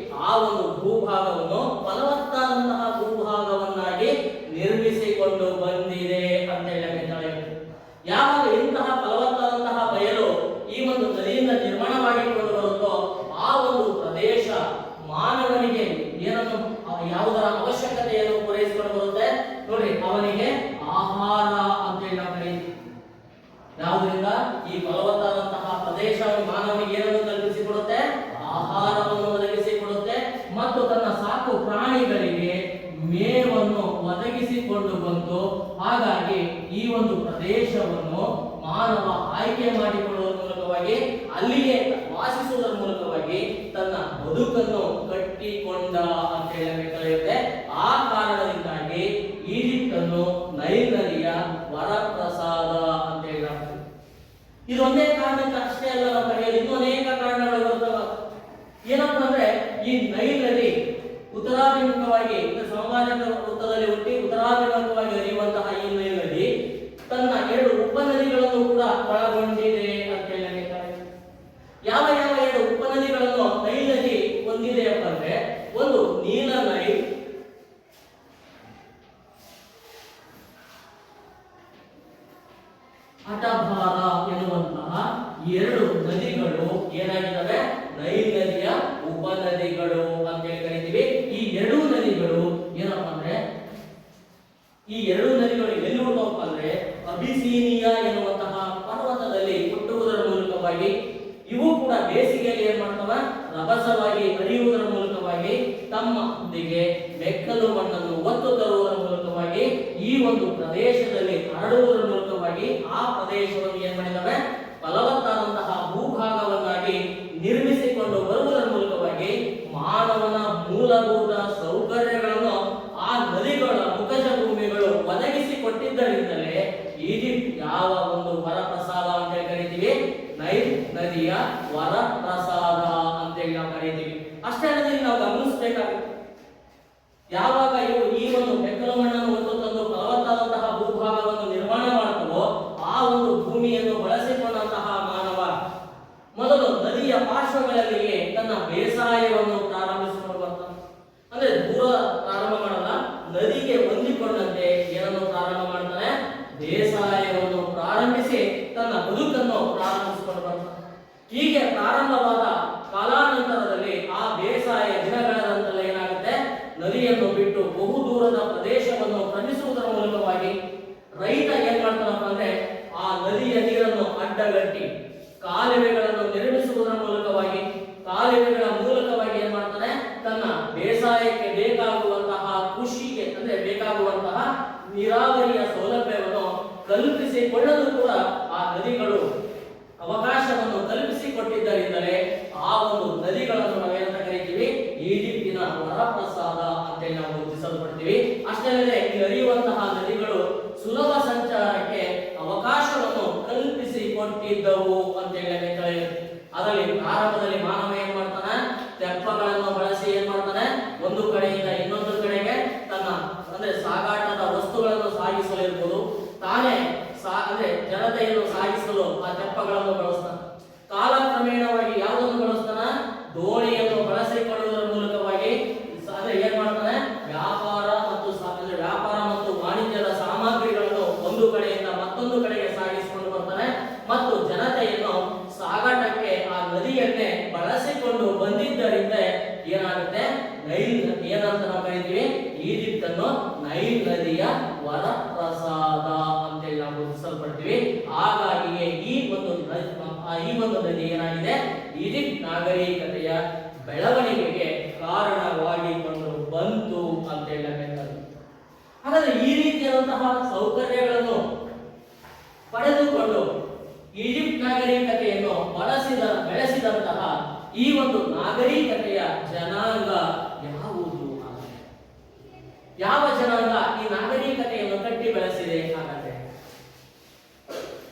ಆ ಒಂದು ಭೂಭಾಗವನ್ನು ಫಲವತ್ತಾದಂತಹ ಭೂಭಾಗವನ್ನಾಗಿ ನಿರ್ಮಿಸಿಕೊಂಡು ಬಂದಿದೆ ಅಂತ ಹೇಳಬೇಕಾಗಿದೆ. ಯಾವಾಗ ಇಂತಹ ಫಲವತ್ತಾದಂತಹ ಬಯಲು ಈ ಒಂದು ನದಿಯಿಂದ ನಿರ್ಮಾಣವಾಗಿಕೊಂಡು ಬರುತ್ತೋ ಆ ಒಂದು ಪ್ರದೇಶ ಮಾನವನಿಗೆ ಏನನ್ನು ಯಾವುದರ ಅವಶ್ಯಕತೆಯನ್ನು ಪೂರೈಸಿಕೊಂಡು ಬರುತ್ತೆ ನೋಡಿ, ಅವನಿಗೆ ಆಹಾರ ಅಂತೇಳಿ ನಾವು ಕರೀತೀವಿ. ಯಾವುದರಿಂದ? ಈ ಫಲವತ್ತಾದಂತಹ ಪ್ರದೇಶ ಮಾನವನಿಗೆ ಏನನ್ನು ಕಲ್ಪಿಸಿಕೊಡುತ್ತೆ? ಆಹಾರವನ್ನು ಒದಗಿಸಿಕೊಡುತ್ತೆ ಮತ್ತು ತನ್ನ ಸಾಕು ಪ್ರಾಣಿಗಳಿಗೆ ಮೇವನ್ನು ಒದಗಿಸಿಕೊಂಡು ಬಂತು. ಹಾಗಾಗಿ ಈ ಒಂದು ಪ್ರದೇಶವನ್ನು ಮಾನವ ಆಯ್ಕೆ ಮಾಡಿಕೊಳ್ಳುವ ಮೂಲಕವಾಗಿ ಅಲ್ಲಿಯೇ ವಾಸಿಸುವುದರ ಮೂಲಕವಾಗಿ ತನ್ನ ಬದುಕನ್ನು ಕಟ್ಟಿಕೊಂಡ ಅಂತ ಹೇಳಬೇಕಾಗುತ್ತೆ. ಆ ಕಾರಣದಿಂದಾಗಿ ಈಜಿಪ್ಟ್ ಅನ್ನು ನೈಲ್ ನದಿಯ ವರಪ್ರಸಾದ ಅಂತ ಹೇಳಲಾಗ್ತದೆ. ಇದೊಂದೇ ಕಾರಣಕ್ಕೆ ಅಷ್ಟೇ ಅಲ್ಲ ನಾವು ಕರೆಯೋದು, ಇನ್ನೂ ಅನೇಕ ಕಾರಣಗಳು ಬರ್ತವೆ. ಏನಪ್ಪ ಅಂದ್ರೆ ಈ ನೈಲ್ ನದಿ ಉತ್ತರಾಭಿಮುಖವಾಗಿ ಸಮಭಾಜಕ ವೃತ್ತದಲ್ಲಿ ಹುಟ್ಟಿ ಉತ್ತರಾಭಿಮುಖವಾಗಿ ಹರಿಯುವಂತಹ ಈ ನೈಲ್ ನದಿ ತನ್ನ 2 ಉಪನದಿಗಳನ್ನು ಕೂಡ ಒಳಗೊಂಡಿದೆ ಅಂತ ಹೇಳಬೇಕಾಗಿದೆ. ಯಾವ ಯಾವ 2 ಉಪನದಿಗಳನ್ನು ನೈಲ್ ನದಿ ಹೊಂದಿದೆಯಪ್ಪ ಅಂದ್ರೆ ಒಂದು ನೀಲ ನೈಲ್, ಅಟಭಾರ ಎನ್ನುವಂತಹ 2 ನದಿಗಳು ಏನಾಗಿದ್ದಾವೆ? ನೈಲ್ ನದಿಯ ಉಪನದಿಗಳು ಅಂತ ಹೇಳಿ ಕರಿತೀವಿ. ಈ 2 ನದಿಗಳು ಏನಪ್ಪ ಅಂದ್ರೆ ಈ 2 ನದಿಗಳು ಎಲ್ಲಿ ಹುಟ್ಟುವಪ್ಪ ಅಂದ್ರೆ ಅಬಿಸೀನಿಯಾ ಎನ್ನುವಂತಹ ಪರ್ವತದಲ್ಲಿ ಹುಟ್ಟುವುದರ ಮೂಲಕವಾಗಿ ಇವು ಕೂಡ ಬೇಸಿಗೆಯಲ್ಲಿ ಏನ್ ಮಾಡ್ತವ? ರಭಸವಾಗಿ ಹರಿಯುವುದರ ಮೂಲಕವಾಗಿ ತಮ್ಮ ಹುದ್ದಿಗೆ ಮೆಕ್ಕಲು ಮಣ್ಣನ್ನು ಒತ್ತು ತರುವುದರ ಮೂಲಕವಾಗಿ ಈ ಒಂದು ಪ್ರದೇಶದಲ್ಲಿ ಹರಡುವುದರ ಮೂಲಕವಾಗಿ ಆ ಪ್ರದೇಶವನ್ನು ಏನ್ ಮಾಡಿದವೆ? ಫಲವತ್ತಾದಂತಹ ಭೂಭಾಗವನ್ನಾಗಿ ನಿರ್ಮಿಸಿಕೊಂಡು ಬರುವುದರ ಮೂಲಕವಾಗಿ ಮಾನವನ ಮೂಲಭೂತ ಸೌಕರ್ಯಗಳನ್ನು ಆ ನದಿಗಳ ಮುಖಜ ಭೂಮಿಗಳು ಒದಗಿಸಿಕೊಟ್ಟಿದ್ದರಿಂದಲೇ ಈಜಿಪ್ಟ್ ಯಾವ ಒಂದು ವರಪ್ರಸಾದ ಅಂತ ಕರಿತೀವಿ? ನೈಲ್ ನದಿಯ ವರಪ್ರಸಾದ ಅಂತೇಳಿ ನಾವು ಕರೀತೀವಿ. ಅಷ್ಟೇ ಅಲ್ಲದೆ ನಾವು ಗಮನಿಸಬೇಕಾಗುತ್ತೆ, ಯಾವಾಗ ಇವು ಈ ಒಂದು ಮೆಕ್ಕಲು ಮಣ್ಣನ್ನು ಹೊತ್ತು ತಂದು ಫಲವತ್ತಾದಂತಹ ಭೂಭಾಗವನ್ನು ನಿರ್ಮಾಣ ಮಾಡುತ್ತವೋ ಆ ಒಂದು ಭೂಮಿಯನ್ನು ಬಳಸಿಕೊಂಡಂತಹ ಮಾನವ ಮೊದಲು ನದಿಯ ಪಾರ್ಶ್ವಗಳಲ್ಲಿಯೇ ತನ್ನ ಬೇಸಾಯವನ್ನು ಪ್ರಾರಂಭಿಸಿಕೊಂಡು ಬರ್ತಾನೆ. ಅಂದ್ರೆ ದೂರ ಪ್ರಾರಂಭ ಮಾಡಲ್ಲ, ನದಿಗೆ ಹೊಂದಿಕೊಂಡಂತೆ ಏನನ್ನು ಪ್ರಾರಂಭ ಮಾಡ್ತಾನೆ? ಬೇಸಾಯವನ್ನು ಪ್ರಾರಂಭಿಸಿ ತನ್ನ ಬದುಕನ್ನು ಪ್ರಾರಂಭಿಸಿಕೊಂಡು ಬರ್ತಾನೆ. ಹೀಗೆ ಪ್ರಾರಂಭವಾದ ಕಾಲಾನಂತರದಲ್ಲಿ ಆ ಬೇಸಾಯ ದಿನಗಳಂತೆಲ್ಲ ಏನಾಗುತ್ತೆ? ನದಿಯನ್ನು ಬಿಟ್ಟು ಬಹು ದೂರದ ಪ್ರದೇಶವನ್ನು ಕ್ರಮಿಸುವುದರ ಮೂಲಕವಾಗಿ ನೀರಾವರಿಯ ಸೌಲಭ್ಯವನ್ನು ಕಲ್ಪಿಸಿಕೊಳ್ಳಲು ಕೂಡ ಆ ನದಿಗಳು ಅವಕಾಶವನ್ನು ಕಲ್ಪಿಸಿಕೊಟ್ಟಿದ್ದರಿಂದಲೇ ಆ ಒಂದು ನದಿಗಳನ್ನು ನಾವೇನಂತ ಕರಿತೀವಿ, ಈಜಿಪ್ಟಿನ ವರಪ್ರಸಾದ ಅಂತೇಳಿ ನಾವು ಗುರುತಿಸಲ್ಪಡ್ತೀವಿ. ಅಷ್ಟೇ ಅಲ್ಲದೆ ಈ ಹರಿಯುವಂತಹ ನದಿಗಳು ಸುಲಭ ಸಂಚಾರಕ್ಕೆ ಅವಕಾಶವನ್ನು ಕಲ್ಪಿಸಿಕೊಟ್ಟಿದ್ದವು ಅಂತೇಳಿ ಹೇಳ್ತಾರೆ. ಅದರಲ್ಲಿ ಪ್ರಾರಂಭದಲ್ಲಿ ಮಾನವ ಏನ್ ಮಾಡ್ತಾನೆ, ತೆಪ್ಪಗಳನ್ನು ಬಳಸಿ ಏನ್ ಮಾಡ್ತಾನೆ, ಒಂದು ಕಡೆಯಿಂದ ಇನ್ನೊಂದು ಕಡೆಗೆ ತನ್ನ ಅಂದ್ರೆ ಸಾಗಾಟದ ವಸ್ತುಗಳನ್ನು ಸಾಗಿಸಲಿರ್ಬೋದು, ತಾನೇ ಅಂದ್ರೆ ಜನತೆಯನ್ನು ಸಾಗಿಸಲು ಆ ತೆಪ್ಪಗಳನ್ನು ಬಳಸ್ತಾನೆ. ಕಾಲಕ್ರಮೇಣವಾಗಿ ಯಾವುದನ್ನು ಬಳಸ್ತಾನ, ದೋಣಿಯನ್ನು ಬಳಸಿಕೊಳ್ಳುವುದರ ಮೂಲಕವಾಗಿ ಅಂದ್ರೆ ಏನ್ ಮಾಡ್ತಾನೆ, ವ್ಯಾಪಾರ ಮತ್ತು ವಾಣಿಜ್ಯದ ಸಾಮಗ್ರಿಗಳನ್ನು ಒಂದು ಕಡೆಯಿಂದ ಮತ್ತೊಂದು ಕಡೆಗೆ ಸಾಗಿಸಿಕೊಂಡು ಬರ್ತಾನೆ. ಮತ್ತು ಜನತೆಯನ್ನು ಸಾಗಾಟಕ್ಕೆ ಆ ನದಿಯನ್ನೇ ಬಳಸಿಕೊಂಡು ಬಂದಿದ್ದರಿಂದ ಏನಾಗುತ್ತೆ, ನೈಲ್ ಏನಂತ ನಾವು ಕರಿತೀವಿ, ಈಜಿಪ್ಟ್ ಅನ್ನು ನೈಲ್ ನದಿಯ ವರಪ್ರಸಾದ ಅಂತೇಳಿ ನಾವು ಗುರುತಿಸಲ್ಪಡ್ತೀವಿ. ಹಾಗಾಗಿ ಈ ಒಂದು ನದಿ ಏನಾಗಿದೆ, ಈಜಿಪ್ಟ್ ನಾಗರಿಕತೆಯ ಬೆಳವಣಿಗೆಗೆ ಕಾರಣವಾಗಿಕೊಂಡು ಬಂತು ಅಂತೇಳಿ ಹೇಳ್ತಾರೆ. ಹಾಗಾದ್ರೆ ಈ ರೀತಿಯಾದಂತಹ ಸೌಕರ್ಯಗಳನ್ನು ಪಡೆದುಕೊಂಡು ಈಜಿಪ್ಟ್ ನಾಗರಿಕತೆಯನ್ನು ಬೆಳೆಸಿದಂತಹ ಈ ಒಂದು ನಾಗರಿಕತೆಯ ಜನಾಂಗ ಯಾವುದು? ಯಾವ ಜನಾಂಗ ಈ ನಾಗರಿಕತೆಯನ್ನು ಕಟ್ಟಿ ಬೆಳೆಸಿದೆ? ಹಾಗಾದ್ರೆ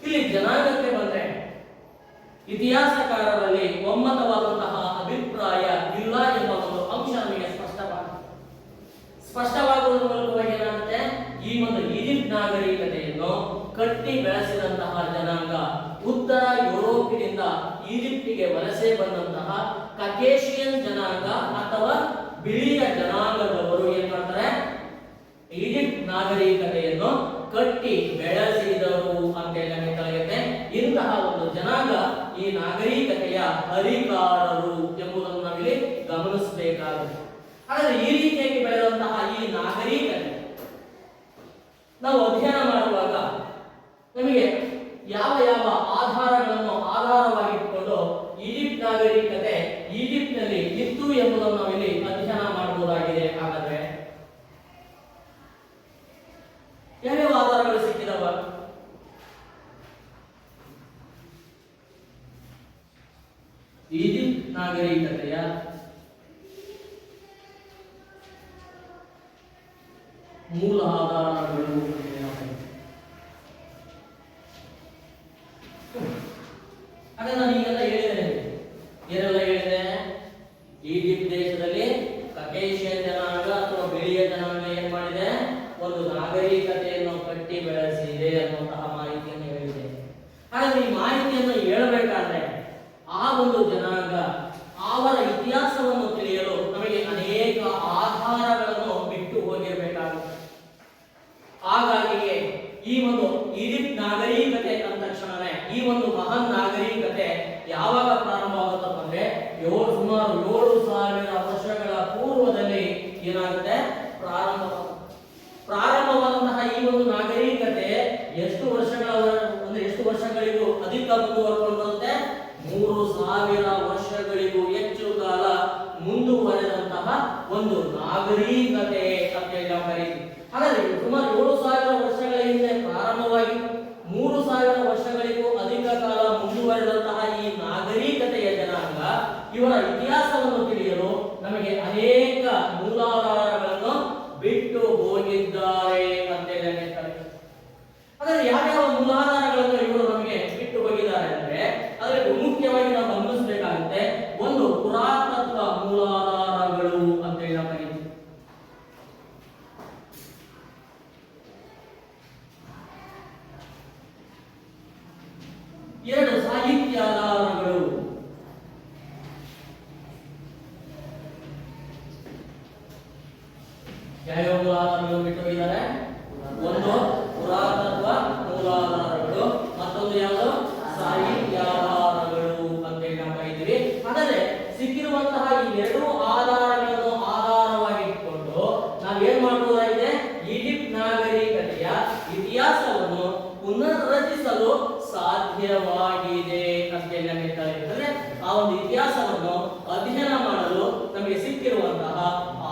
ಇಲ್ಲಿ ಜನಾಂಗಕ್ಕೆ ಬಂದ್ರೆ ಇತಿಹಾಸಕಾರರಲ್ಲಿ ಒಮ್ಮತವಾದಂತಹ ಅಭಿಪ್ರಾಯ ಇಲ್ಲ ಎಂಬ ಒಂದು ಅಂಶ ನಮಗೆ ಸ್ಪಷ್ಟವಾಗುವುದರ ಮೂಲಕವಾಗಿ ಏನಾಗುತ್ತೆ, ಈ ಒಂದು ಈಜಿಪ್ಟ್ ನಾಗರಿಕತೆಯನ್ನು ಕಟ್ಟಿ ಬೆಳೆಸಿದಂತಹ ಜನಾಂಗ ಉತ್ತರ ಯುರೋಪಿನಿಂದ ಈಜಿಪ್ಟಿಗೆ ವಲಸೆ ಬಂದಂತಹ ಕಕೇಶಿಯನ್ ಜನಾಂಗ ಅಥವಾ ಬಿಳಿಯ ಜನಾಂಗದವರು ಏನ್ ಮಾಡ್ತಾರೆ, ಈಜಿಪ್ಟ್ ನಾಗರಿಕತೆಯನ್ನು ಕಟ್ಟಿ ಬೆಳೆಸಿದರು ಅಂತ ಹೇಳಲಾಗುತ್ತೆ. ಇಂತಹ ಒಂದು ಜನಾಂಗ ಈ ನಾಗರಿಕತೆಯ ಹರಿಕಾರರು ಎಂಬುದನ್ನು ನಾವಿಲ್ಲಿ ಗಮನಿಸಬೇಕಾಗುತ್ತೆ. ಹಾಗಾದ್ರೆ ಈ ರೀತಿಯಾಗಿ ಬೆಳೆದಂತಹ ಈ ನಾಗರಿಕತೆ ನಾವು ಅಧ್ಯಯನ ಮಾಡುವಾಗ ನಮಗೆ ಯಾವ ಯಾವ ಆಧಾರಗಳನ್ನು ಆಧಾರವಾಗಿಟ್ಟುಕೊಂಡು ಈಜಿಪ್ಟ್ ನಾಗರಿಕತೆ ಈಜಿಪ್ಟ್ನಲ್ಲಿ ಇತ್ತು ಎಂಬುದನ್ನು ನಾವಿಲ್ಲಿ ಅಧ್ಯಯನ ಮಾಡಬಹುದಾಗಿದೆ. ಹಾಗಾದ್ರೆ ಯಾವ್ಯಾವ ಆಧಾರಗಳು ಸಿಕ್ಕಿದವ? ಈಜಿಪ್ಟ್ ನಾಗರಿಕತೆಯ ಮೂಲ ಆಧಾರಗಳು ಅದೇ ನಾನು ಈಗೆಲ್ಲ ಹೇಳಿದ್ದೇನೆ. ಏನೆಲ್ಲ ಹೇಳಿದೆ? ಈಜಿಪ್ಟ್ ದೇಶದಲ್ಲಿ ಕಕೇಶಿಯನ್ ಜನಾಂಗ ಅಥವಾ ಬಿಳಿಯ ಜನಾಂಗ ಏನ್ ಮಾಡಿದೆ, ಒಂದು ನಾಗರಿಕತೆಯನ್ನು ಕಟ್ಟಿ ಬೆಳೆಸಿದೆ ಅನ್ನುವಂತಹ ಮಾಹಿತಿಯನ್ನು ಹೇಳಿದೆ. ಹಾಗಾದ್ರೆ ಈ ಮಾಹಿತಿಯನ್ನು ಹೇಳಬೇಕಾದ್ರೆ ಆ ಒಂದು ಜನಾಂಗ ಅವರ ಇತಿಹಾಸವನ್ನು ತಿಳಿಯಲು ನಮಗೆ ಅನೇಕ ಆಧಾರಗಳನ್ನು ಬಿಟ್ಟು ಹೋಗಿರಬೇಕಾಗುತ್ತೆ. ಹಾಗಾಗಿ ಈ ಒಂದು ಈಜಿಪ್ಟ್ ನಾಗರಿಕತೆ ಅಂದ ತಕ್ಷಣವೇ ಈ ಒಂದು ಮಹಾನ್ ನಾಗರಿಕತೆ ಯಾವಾಗ ಪ್ರಾರಂಭವಾಗುತ್ತಪ್ಪ ಅಂದ್ರೆ ಸುಮಾರು 7,000 ವರ್ಷಗಳ ಪೂರ್ವದಲ್ಲಿ ಏನಾಗುತ್ತೆ, ಪ್ರಾರಂಭವಾದಂತಹ ಈ ಒಂದು ನಾಗರಿಕತೆ ಎಷ್ಟು ವರ್ಷಗಳಿಗೂ ಅಧಿಕ ಮುಂದುವರೆದುಕೊಂಡು ಬರುತ್ತೆ, 3,000 ವರ್ಷಗಳಿಗೂ ಹೆಚ್ಚು ಕಾಲ ಮುಂದುವರೆದಂತಹ ಒಂದು ನಾಗರಿಕತೆ ಅಂತ ಹೇಳಿ ನಾವು ಕರೀತೀವಿ. ಹಾಗಾದ್ರೆ ಸುಮಾರು 7,000 ವರ್ಷಗಳ ಹಿಂದೆ ಪ್ರಾರಂಭವಾಗಿ 3,000 ವರ್ಷಗಳಿಗೂ ಅಧಿಕ ಕಾಲ ಮುಂದುವರೆದಂತಹ ಈ ನಾಗರಿಕತೆಯ ಜನಾಂಗ ಇವರ ಇತಿಹಾಸವನ್ನು ತಿಳಿಯಲು ನಮಗೆ ಅನೇಕ ಮೂಲಾಧಾರಗಳನ್ನು ಬಿಟ್ಟು ಹೋಗಿದ್ದಾರೆ ಅಂತ ಹೇಳ್ತಾರೆ. ಹಾಗಾದ್ರೆ ಯಾವ್ಯಾವ ಮೂಲಾಧಾರಗಳನ್ನು ಇವರು ನಮಗೆ ಬಿಟ್ಟು ಹೋಗಿದ್ದಾರೆ ಅಂದ್ರೆ ಅದರಲ್ಲಿ ಮುಖ್ಯವಾಗಿ ನಾವು ಗಮನಿಸಬೇಕಾಗುತ್ತೆ. ಒಂದು ಪುರಾತತ್ವ ಮೂಲಾಧಾರಗಳು ಅಂತ ಹೇಳಿ ನಾವು ಕರೀತೀವಿ. ಎರಡು ಸಾಹಿತ್ಯ ಆಧಾರಗಳು. ಯಾವ್ಯಾವ ಮೂಲಾಧಾರಗಳು ಬಿಟ್ಟು ಹೋಗಿದ್ದಾರೆ? ಒಂದು ಪುರಾತತ್ವ ಮೂಲಾಧಾರಗಳು, ಮತ್ತೊಂದು ಯಾವುದು ಸಾಹಿತ್ಯಾಧಾರಗಳು ಅಂತ ಹೇಳಿ ನಾವು ಕರೀತೀವಿ. ಹಾಗಾದ್ರೆ ಸಿಕ್ಕಿರುವಂತಹ ಈ ಎರಡು ಆಧಾರಗಳನ್ನು ಆಧಾರವಾಗಿಟ್ಟುಕೊಂಡು ನಾವೇನ್ ಮಾಡಬಹುದಾಗಿದೆ, ಈಜಿಪ್ಟ್ ನಾಗರಿಕತೆಯ ಇತಿಹಾಸವನ್ನು ಪುನರ್ರಚಿಸಲು ಸಾಧ್ಯವಾಗಿದೆ ಅಂತ ಹೇಳಿ ನಮಗೆ ತಿಳಿಯುತ್ತದೆ. ಆ ಒಂದು ಇತಿಹಾಸವನ್ನು ಅಧ್ಯಯನ ಮಾಡಲು ನಮಗೆ ಸಿಕ್ಕಿರುವಂತಹ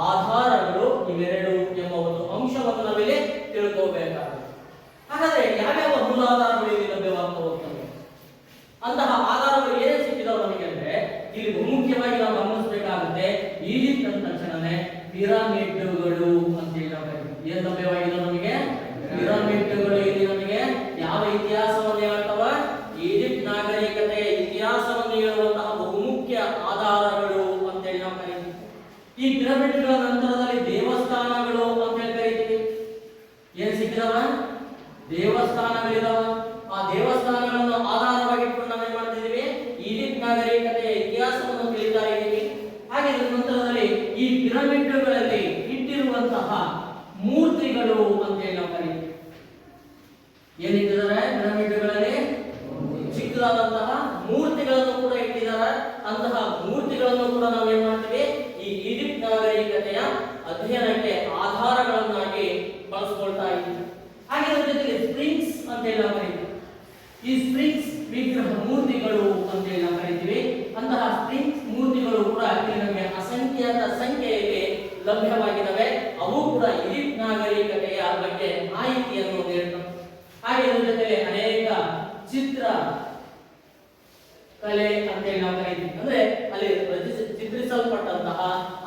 ಆಧಾರಗಳು ಇವೆರಡು ಎಂಬ ಒಂದು ಅಂಶವನ್ನು ನಾವಿಲ್ಲಿ ತಿಳ್ಕೊ ಹೋಗಬೇಕಾಗುತ್ತೆ. ಹಾಗಾದ್ರೆ ಯಾವ್ಯಾವ ಮೂಲಾಧಾರಗಳು ಇಲ್ಲಿ ಲಭ್ಯವಾಗ್ತಾ ಹೋಗ್ತವೆ? ಅಂತಹ ಆಧಾರಗಳು ಏನೇ ಸಿಕ್ಕಿದಾವ ನಮಗೆ ಅಂದ್ರೆ ಇಲ್ಲಿ ಬಹುಮುಖ್ಯವಾಗಿ ನಾವು ಗಮನಿಸಬೇಕಾಗುತ್ತೆ. ಈಜಿಪ್ಟ್ ಅಂದ ತಕ್ಷಣನೇ ಪಿರಮಿಡ್ಗಳು ಅಂತೇಳಿ ನಾವು ಕರಿತೀವಿ. ಏನ್ ಲಭ್ಯವಾಗಿದೆ ನಮಗೆ? ಪಿರಮಿಡ್ಗಳು. ಇಲ್ಲಿ ನಮಗೆ ಯಾವ ಇತಿಹಾಸವನ್ನು ಹೇಳ್ತವ? ಈಜಿಪ್ಟ್ ನಾಗರಿಕತೆಯ ಇತಿಹಾಸವನ್ನು ಹೇಳುವಂತಹ ಬಹುಮುಖ್ಯ ಆಧಾರಗಳು ಅಂತೇಳಿ ನಾವು ಕರಿತೀವಿ. ಈ ಪಿರಮಿಡ್ಗಳ ನಂತರದಲ್ಲಿ ದೇವಸ್ಥಾನಗಳು ಅಂತೇಳಿ ಕರಿತೀವಿ. ಏನ್ ಸಿಕ್ಕಿದವ? ದೇವಸ್ಥಾನಗಳಿದಾವ. ಆ ದೇವಸ್ಥಾನಗಳನ್ನು ಆಧಾರವಾಗಿಟ್ಕೊಂಡು ನಾವು ಏನ್ ಮಾಡ್ತಿದೀವಿ? ಈಜಿಪ್ಟ್ ನಾಗರಿಕತೆಯ ಇತಿಹಾಸವನ್ನು ತಿಳಿತಾ ಇದ್ದೀವಿ. ಹಾಗೆ ಇದರ ನಂತರದಲ್ಲಿ ಈ ಪಿರಮಿಡ್ಗಳಲ್ಲಿ ಇಟ್ಟಿರುವಂತಹ ಮೂರ್ತಿಗಳು ಅಂತೇಳಿ ನಾವು ಕರೀತೀವಿ. ಏನಿಟ್ಟಿದ್ದಾರೆ ಪಿರಮಿಡ್ಗಳಲ್ಲಿ? ಚಿಕ್ಕದಾದಂತಹ ಮೂರ್ತಿಗಳನ್ನು ಕೂಡ ಇಟ್ಟಿದ್ದಾರೆ. ಅಂತಹ ಮೂರ್ತಿಗಳನ್ನು ಕೂಡ ನಾವು ಏನ್ ಮಾಡ್ತೀವಿ? ಈ ಈಜಿಪ್ಟ್ ನಾಗರಿಕತೆಯ ಅಧ್ಯಯನಕ್ಕೆ ಆಧಾರಗಳನ್ನಾಗಿ ಬಳಸ್ಕೊಳ್ತಾ ಇದ್ದೀವಿ. ಹಾಗೆ ಅದರ ಜೊತೆಗೆ ಸ್ಪ್ರಿಂಗ್ಸ್ ಅಂತೇಳಿ ನಾವು ಕರೀತೀವಿ. ಈ ಸ್ಪ್ರಿಂಗ್ಸ್ ವಿಗ್ರಹ ಮೂರ್ತಿಗಳು ಅಂತೇಳಿ ನಾವು ಕರೀತೀವಿ. ಅಂತಹ ಸ್ಪ್ರಿಂಗ್ಸ್ ಮೂರ್ತಿಗಳು ಕೂಡ ಇಲ್ಲಿ ನಮಗೆ ಅಸಂಖ್ಯಾತ ಸಂಖ್ಯೆಯಲ್ಲಿ ಲಭ್ಯವಾಗಿದ್ದಾವೆ. ಅವು ಕೂಡ ಈಜಿಪ್ಟ್ ನಾಗರಿಕತೆಯ ಬಗ್ಗೆ ಮಾಹಿತಿಯನ್ನು ನೀಡುತ್ತವೆ. ಹಾಗೆ ಇದರ ಜೊತೆಗೆ ಅನೇಕ ಚಿತ್ರ ಕಲೆ ಅಂತೇಳಿ ನಾವು ಕರೀತೀವಿ. ಅಂದ್ರೆ ಅಲ್ಲಿ ಚಿತ್ರಿಸಲ್ಪಟ್ಟಂತಹ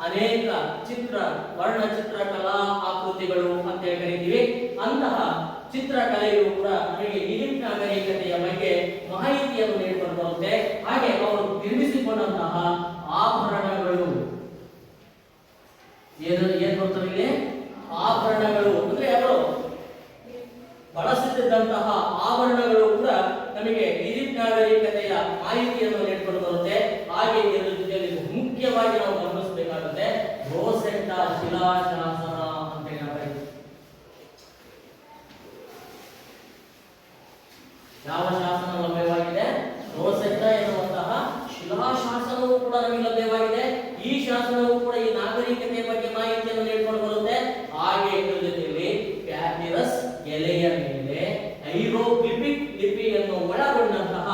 ಅನೇಕ ವರ್ಣಚಿತ್ರಕಲಾ ಆಕೃತಿಗಳು ಅಂತೇಳಿ ಕರೀತೀವಿ. ಅಂತಹ ಚಿತ್ರಕಲೆಯು ಕೂಡ ನಮಗೆ ಈಜಿಪ್ಟ್ ನಾಗರಿಕತೆಯ ಬಗ್ಗೆ ಮಾಹಿತಿಯನ್ನು ನೀಡಿಕೊಂಡು ಬರುತ್ತೆ. ಹಾಗೆ ಅವರು ನಿರ್ಮಿಸಿಕೊಂಡಂತಹ ಆಭರಣಗಳು ಏನ್ ಬರ್ತವೆ ಇಲ್ಲಿ? ಆಭರಣಗಳು ಅಂದ್ರೆ ಅವರು ಬಳಸುತ್ತಿದ್ದಂತಹ ಆಭರಣಗಳು ಕೂಡ ನಮಗೆ ಈಜಿಪ್ಟ್ ನಾಗರಿಕತೆಯ ಮಾಹಿತಿಯನ್ನು ನೀಡಿಕೊಂಡು ಬರುತ್ತೆ. ಹಾಗೆ ಇದರ ಜೊತೆಯಲ್ಲಿ ಮುಖ್ಯವಾಗಿ ನಾವು ಗಮನಿಸಬೇಕಾಗುತ್ತೆ ರೋಸೆಟ್ಟಾ ಶಿಲಾಶಾಸನ ಅಂತೇಳಿ ನಾವು ಕರೀತೀವಿ. ಯಾವ ಶಾಸನ ಲಭ್ಯವಾಗಿದೆ? ರೋಸೆಟ್ಟಾ ಎನ್ನುವಂತಹ ಶಿಲಾಶಾಸನವು ಕೂಡ ನಮಗೆ ಲಭ್ಯವಾಗಿದೆ. ಈ ಶಾಸನವು ಕೂಡ ಈ ನಾಗರಿಕತೆಯ ಬಗ್ಗೆ ಮಾಹಿತಿಯನ್ನು ನೀಡಿಕೊಂಡು ಬರುತ್ತೆ. ಹಾಗೆ ಇದರ ಜೊತೆಯಲ್ಲಿ ಪ್ಯಾಪಿರಸ್ ಎಲೆಯ ಮೇಲೆ ಹೈರೋಗ್ಲಿಫಿಕ್ ಲಿಪಿಯನ್ನು ಒಳಗೊಂಡಂತಹ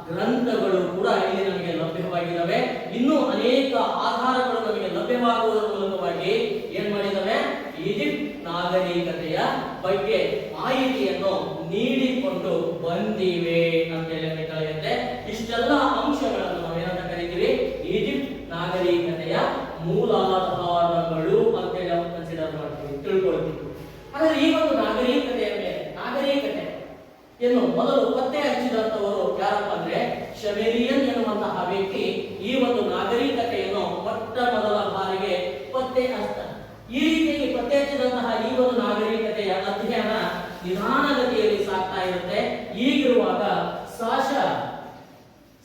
ಗ್ರಂಥಗಳು ಕೂಡ ಇಲ್ಲಿ ನಮಗೆ ಲಭ್ಯವಾಗಿದ್ದಾವೆ. ಇನ್ನೂ ಅನೇಕ ಆಧಾರಗಳು ನಮಗೆ ಲಭ್ಯವಾಗುವುದರ ಮೂಲಕವಾಗಿ ಏನ್ ಮಾಡಿದ್ದಾವೆ? ಈಜಿಪ್ಟ್ ನಾಗರಿಕತೆಯ ಬಗ್ಗೆ ಮಾಹಿತಿಯನ್ನು ನೀಡಿಕೊಂಡು ಬಂದಿವೆ ಅಂತೇಳಿ ತಿಳಿಯುತ್ತೆ. ಇಷ್ಟೆಲ್ಲ ಅಂಶಗಳನ್ನು ನಾವೇನಂತ ಕರಿತೀವಿ? ಈಜಿಪ್ಟ್ ನಾಗರಿಕತೆಯ ಮೂಲಾಧಾರಗಳು ಅಂತೇಳಿ ನಾವು ಕನ್ಸಿಡರ್ ಮಾಡ್ತೀವಿ, ತಿಳ್ಕೊಳ್ತೀವಿ. ಆದರೆ ಈ ಒಂದು ನಾಗರಿಕತೆಯ ಮೇಲೆ ನಾಗರಿಕತೆಯನ್ನು ಮೊದಲು ಪತ್ತೆ ಹಚ್ಚಿದಂತವರು ಯಾರಪ್ಪ ಅಂದ್ರೆ ಶಮೇರಿಯನ್ ಎನ್ನುವಂತಹ ವ್ಯಕ್ತಿ ಈ ಒಂದು ನಾಗರಿಕತೆಯನ್ನು ಮೊಟ್ಟ ಮೊದಲ ಬಾರಿಗೆ ಪತ್ತೆ ಹಚ್ಚಿದ. ಈ ರೀತಿಯಾಗಿ ಪತ್ತೆ ಹಚ್ಚಿದಂತಹ ಈ ಒಂದು ನಾಗರಿಕತೆಯ ಅಧ್ಯಯನ ನಿಧಾನಗತಿಯಲ್ಲಿ ಸಾಗ್ತಾ ಇರುತ್ತೆ. ಈಗಿರುವಾಗ ಸಾಶ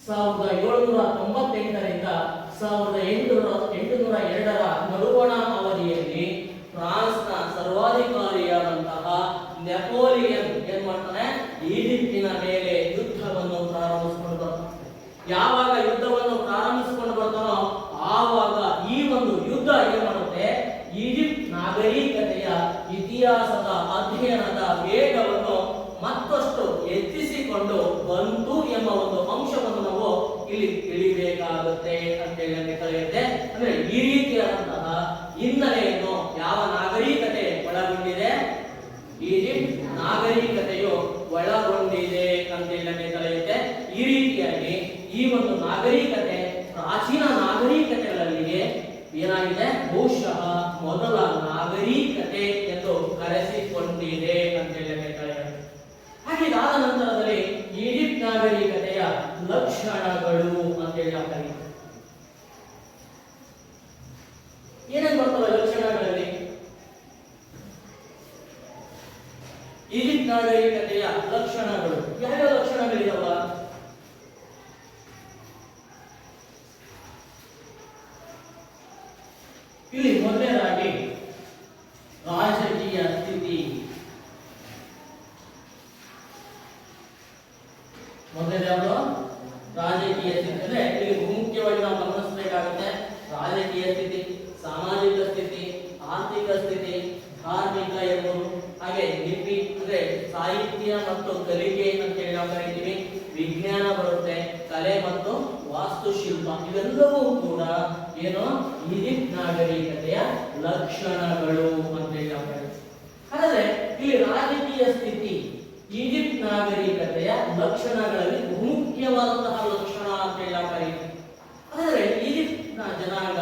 1798ರಿಂದ 1802ರ ನಡುವಣ ಅವಧಿಯಲ್ಲಿ ಫ್ರಾನ್ಸ್ನ ಸರ್ವಾಧಿಕಾರಿಯಾದಂತಹ ನೆಪೋಲಿಯನ್ ಏನ್ ಮಾಡ್ತಾನೆ? ಈಜಿಪ್ಟಿನ ಮೇಲೆ ಯುದ್ಧವನ್ನು ಪ್ರಾರಂಭಿಸಿಕೊಂಡು ಬರ್ತಾನೆ. ಯಾವಾಗ ಯುದ್ಧವನ್ನು ಪ್ರಾರಂಭಿಸಿಕೊಂಡು ಬರ್ತಾನೋ ಆವಾಗ ಈ ಒಂದು ಯುದ್ಧ ಏನ್ ಮಾಡುತ್ತೆ? ಈಜಿಪ್ಟ್ ನಾಗರಿಕತೆಯ ಇತಿಹಾಸದ ಅಧ್ಯಯನದ ವೇಗವನ್ನು ಮತ್ತಷ್ಟು ಹೆಚ್ಚಿಸಿಕೊಂಡು ಬಂತು ಎಂಬ ಒಂದು ಅಂಶವನ್ನು ನಾವು ಇಲ್ಲಿ ತಿಳಿಬೇಕಾಗುತ್ತೆ ಅಂತೇಳಿ ನಮಗೆ ತಿಳಿಯುತ್ತೆ. ಅಂದ್ರೆ ಈ ರೀತಿಯಾದಂತಹ ಹಿನ್ನೆಲೆಯನ್ನು ಯಾವ ನಾಗರಿಕತೆ ಒಳಗೊಂಡಿದೆ? ಈಜಿಪ್ಟ್ ನಾಗರಿಕತೆಯು ಒಳಗೊಂಡಿದೆ ಅಂತೇಳಿ ನಮಗೆ ತಿಳಿಯುತ್ತೆ. ಈ ರೀತಿಯಾಗಿ ಈ ಒಂದು ನಾಗರಿಕತೆ ಪ್ರಾಚೀನ ನಾಗರಿಕತೆಗಳಿಗೆ ಏನಾಗಿದೆ? ಬಹುಶಃ ಮೊದಲ ನಾಗರಿಕತೆ ಎಂದು ಕರೆಸಿಕೊಂಡಿದೆ ಅಂತೇಳಿ ನಮಗೆ ತಿಳಿಯುತ್ತೆ. ಹಾಗೆ ಇದಾದ ನಂತರದಲ್ಲಿ ಈಜಿಪ್ಟ್ ನಾಗರಿಕತೆಯ ಲಕ್ಷಣಗಳು ಅಂತೇಳಿ ನಾವು ಕರೀತೀವಿ. ಏನೇನು ಬರ್ತವೆ ಲಕ್ಷಣಗಳಲ್ಲಿ? ಈಜಿಪ್ಟ್ ನಾಗರಿಕತೆಯ ಲಕ್ಷಣಗಳು ಯಾವ್ಯಾವ ಲಕ್ಷಣಗಳಿದಾವ? ಇಲ್ಲಿ ಮೊದಲನೇದಾಗಿ ರಾಜಕೀಯ ಸ್ಥಿತಿ. ಮೊದಲನೇದು ರಾಜಕೀಯ ಸ್ಥಿತಿ ಅಂದ್ರೆ ಇಲ್ಲಿ ಮುಖ್ಯವಾಗಿ ನಾವು ಗಮನಿಸಬೇಕಾಗುತ್ತೆ ರಾಜಕೀಯ ಸ್ಥಿತಿ, ಸಾಮಾಜಿಕ ಸ್ಥಿತಿ, ಆರ್ಥಿಕ ಸ್ಥಿತಿ, ಧಾರ್ಮಿಕ ಇರ್ಬೋದು. ಹಾಗೆ ಲಿಪಿ ಅಂದ್ರೆ ಸಾಹಿತ್ಯ ಮತ್ತು ಕಲಿಕೆ ಅಂತ ಹೇಳಿ ನಾವು ಕರಿತೀವಿ. ವಿಜ್ಞಾನ ಬರುತ್ತೆ, ಕಲೆ ಮತ್ತು ವಾಸ್ತುಶಿಲ್ಪ, ಇವೆಲ್ಲವೂ ಕೂಡ ಏನು ಈಜಿಪ್ಟ್ ನಾಗರಿಕತೆಯ ಲಕ್ಷಣಗಳು ಅಂತ ಹೇಳಿ ನಾವು ಕರಿತೀವಿ. ಹಾಗಾದ್ರೆ ಇಲ್ಲಿ ರಾಜಕೀಯ ಸ್ಥಿತಿ ಈಜಿಪ್ಟ್ ನಾಗರಿಕತೆಯ ಲಕ್ಷಣಗಳಲ್ಲಿ ಬಹುಮುಖ್ಯವಾದಂತಹ ಲಕ್ಷಣ ಅಂತ ಹೇಳಿ ನಾವು ಕರೀತೀವಿ. ಆದರೆ ಈಜಿಪ್ಟ್ನ ಜನಾಂಗ